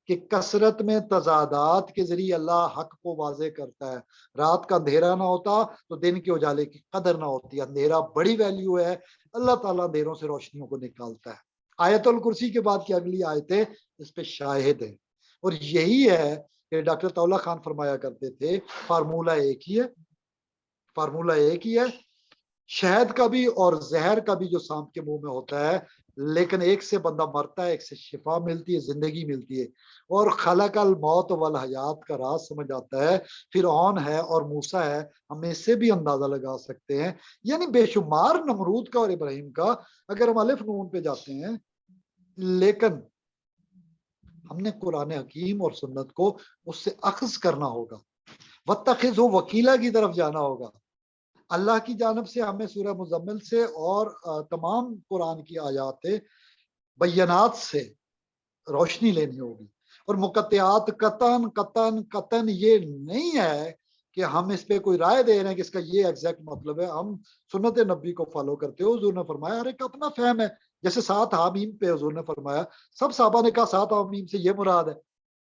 کہ کثرت میں تضادات کے ذریعے اللہ حق کو واضح کرتا ہے. رات کا اندھیرا نہ ہوتا تو دن کے اجالے کی قدر نہ ہوتی. اندھیرا بڑی ویلیو ہے, اللہ تعالیٰ اندھیروں سے روشنیوں کو نکالتا ہے. آیت الکرسی کے بعد کی اگلی آیتیں اس پہ شاہد ہیں. اور یہی ہے کہ ڈاکٹر طاولہ خان فرمایا کرتے تھے, فارمولہ ایک ہی ہے, فارمولہ ایک ہی ہے. شہد کا بھی اور زہر کا بھی جو سانپ کے منہ میں ہوتا ہے, لیکن ایک سے بندہ مرتا ہے, ایک سے شفا ملتی ہے, زندگی ملتی ہے. اور خلق الموت والحیات کا راز سمجھ آتا ہے. فرعون ہے اور موسیٰ ہے, ہم اس سے بھی اندازہ لگا سکتے ہیں. یعنی بے شمار نمرود کا اور ابراہیم کا, اگر ہم الف نون پہ جاتے ہیں. لیکن ہم نے قرآن حکیم اور سنت کو اس سے اخذ کرنا ہوگا, واتخذوا وکیلا کی طرف جانا ہوگا. اللہ کی جانب سے ہمیں سورہ مزمل سے اور تمام قرآن کی آیات بینات سے روشنی لینی ہوگی. اور مقطعات قطن قطن قطن یہ نہیں ہے کہ ہم اس پہ کوئی رائے دے رہے ہیں کہ اس کا یہ ایگزیکٹ مطلب ہے. ہم سنت نبی کو فالو کرتے ہو. حضور نے فرمایا ہر ایک اپنا فہم ہے. جیسے 7 حامیم پہ حضور نے فرمایا, سب صحابہ نے کہا 7 حامیم سے یہ مراد ہے.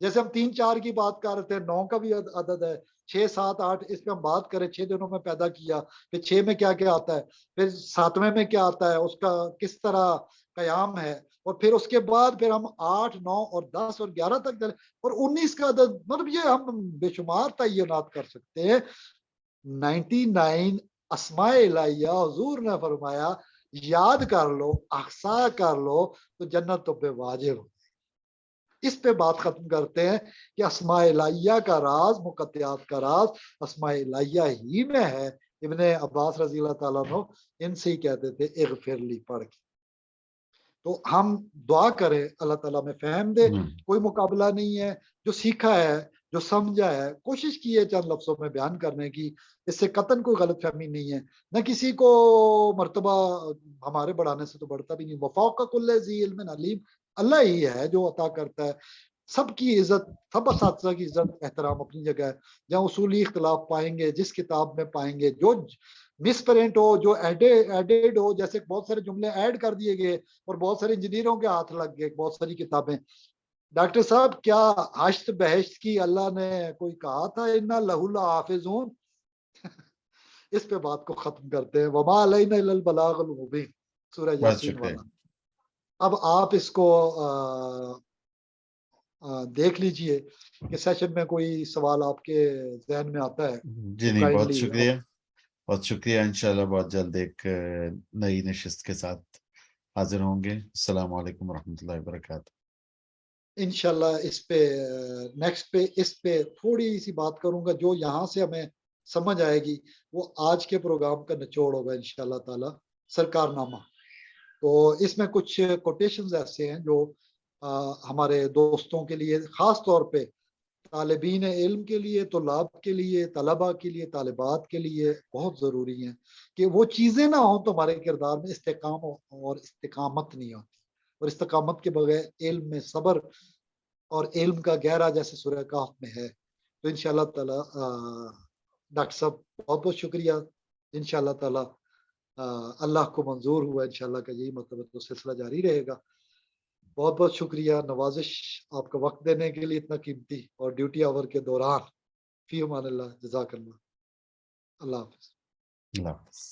جیسے ہم 3 4 کی بات کر رہے تھے, 9 کا بھی عدد ہے, 6 7 8 اس پہ ہم بات کریں 6 دنوں میں پیدا کیا, پھر 6 میں کیا کیا آتا ہے, پھر 7ویں میں کیا آتا ہے, اس کا کس طرح قیام ہے, اور پھر اس کے بعد پھر ہم 8 9 اور 10 اور 11 تک چلے, اور 19 کا عدد, مطلب یہ ہم بے شمار تعینات کر سکتے ہیں. 99 اسماء الہیہ حضور نے فرمایا یاد کر لو, احصا کر لو تو جنت تو پہ واجب ہو. اس پہ بات ختم کرتے ہیں کہ اسماء الہیہ کا راز, مقطعات کا راز اسماء الہیہ ہی میں ہے. ابن عباس رضی اللہ تعالیٰ عنہ ان سے ہی کہتے تھے اغفر لی پڑھ کے. تو ہم دعا کریں اللہ تعالیٰ میں فہم دے. کوئی مقابلہ نہیں ہے, جو سیکھا ہے جو سمجھا ہے کوشش کی ہے چند لفظوں میں بیان کرنے کی. اس سے قطن کوئی غلط فہمی نہیں ہے, نہ کسی کو مرتبہ ہمارے بڑھانے سے تو بڑھتا بھی نہیں. وفوق کل ذی علم علیم, اللہ ہی ہے جو عطا کرتا ہے. سب کی عزت, سب اساتذہ کی عزت احترام اپنی جگہ ہے. جہاں اصولی اختلاف پائیں گے, جس کتاب میں پائیں گے جو مس پرنٹ ہو, جو ایڈیڈ ہو, جیسے بہت سارے جملے ایڈ کر دیے گئے اور بہت سارے انجینئروں کے ہاتھ لگ گئے بہت ساری کتابیں. ڈاکٹر صاحب کیا حشت بہشت کی اللہ نے کوئی کہا تھا انا لہو لحافظون؟ اس پہ بات کو ختم کرتے ہیں. وما علینا الا البلاغ المبین, سورہ بہت یاسین شکریہ. والا. اب آپ اس کو دیکھ لیجئے کہ سیشن میں کوئی سوال آپ کے ذہن میں آتا ہے جی تو نہیں, بہت کائنڈلی شکریہ, بہت شکریہ. انشاءاللہ بہت جلد ایک نئی نشست کے ساتھ حاضر ہوں گے. السلام علیکم ورحمۃ اللہ وبرکاتہ. انشاءاللہ اس پہ نیکسٹ پہ اس پہ تھوڑی سی بات کروں گا جو یہاں سے ہمیں سمجھ آئے گی, وہ آج کے پروگرام کا نچوڑ ہوگا انشاءاللہ تعالی سرکار نامہ. تو اس میں کچھ کوٹیشنز ایسے ہیں جو ہمارے دوستوں کے لیے, خاص طور پہ طالبین علم کے لیے, طلاب کے لیے, طلباء کے لیے, طالبات کے لیے بہت ضروری ہیں کہ وہ چیزیں نہ ہوں تو ہمارے کردار میں استحکام اور استقامت نہیں ہوتی. اور استقامت کے بغیر علم میں صبر اور علم کا گہرا جیسے سورہ کہف میں ہے. تو انشاءاللہ تعالی ڈاکٹر صاحب بہت بہت شکریہ. انشاءاللہ تعالی اللہ کو منظور ہوا انشاءاللہ کا یہی مطلب تو سلسلہ جاری رہے گا. بہت بہت شکریہ, نوازش آپ کا وقت دینے کے لیے اتنا قیمتی, اور ڈیوٹی آور کے دوران. فی امان اللہ, جزاک اللہ. اللہ حافظ. اللہ حافظ.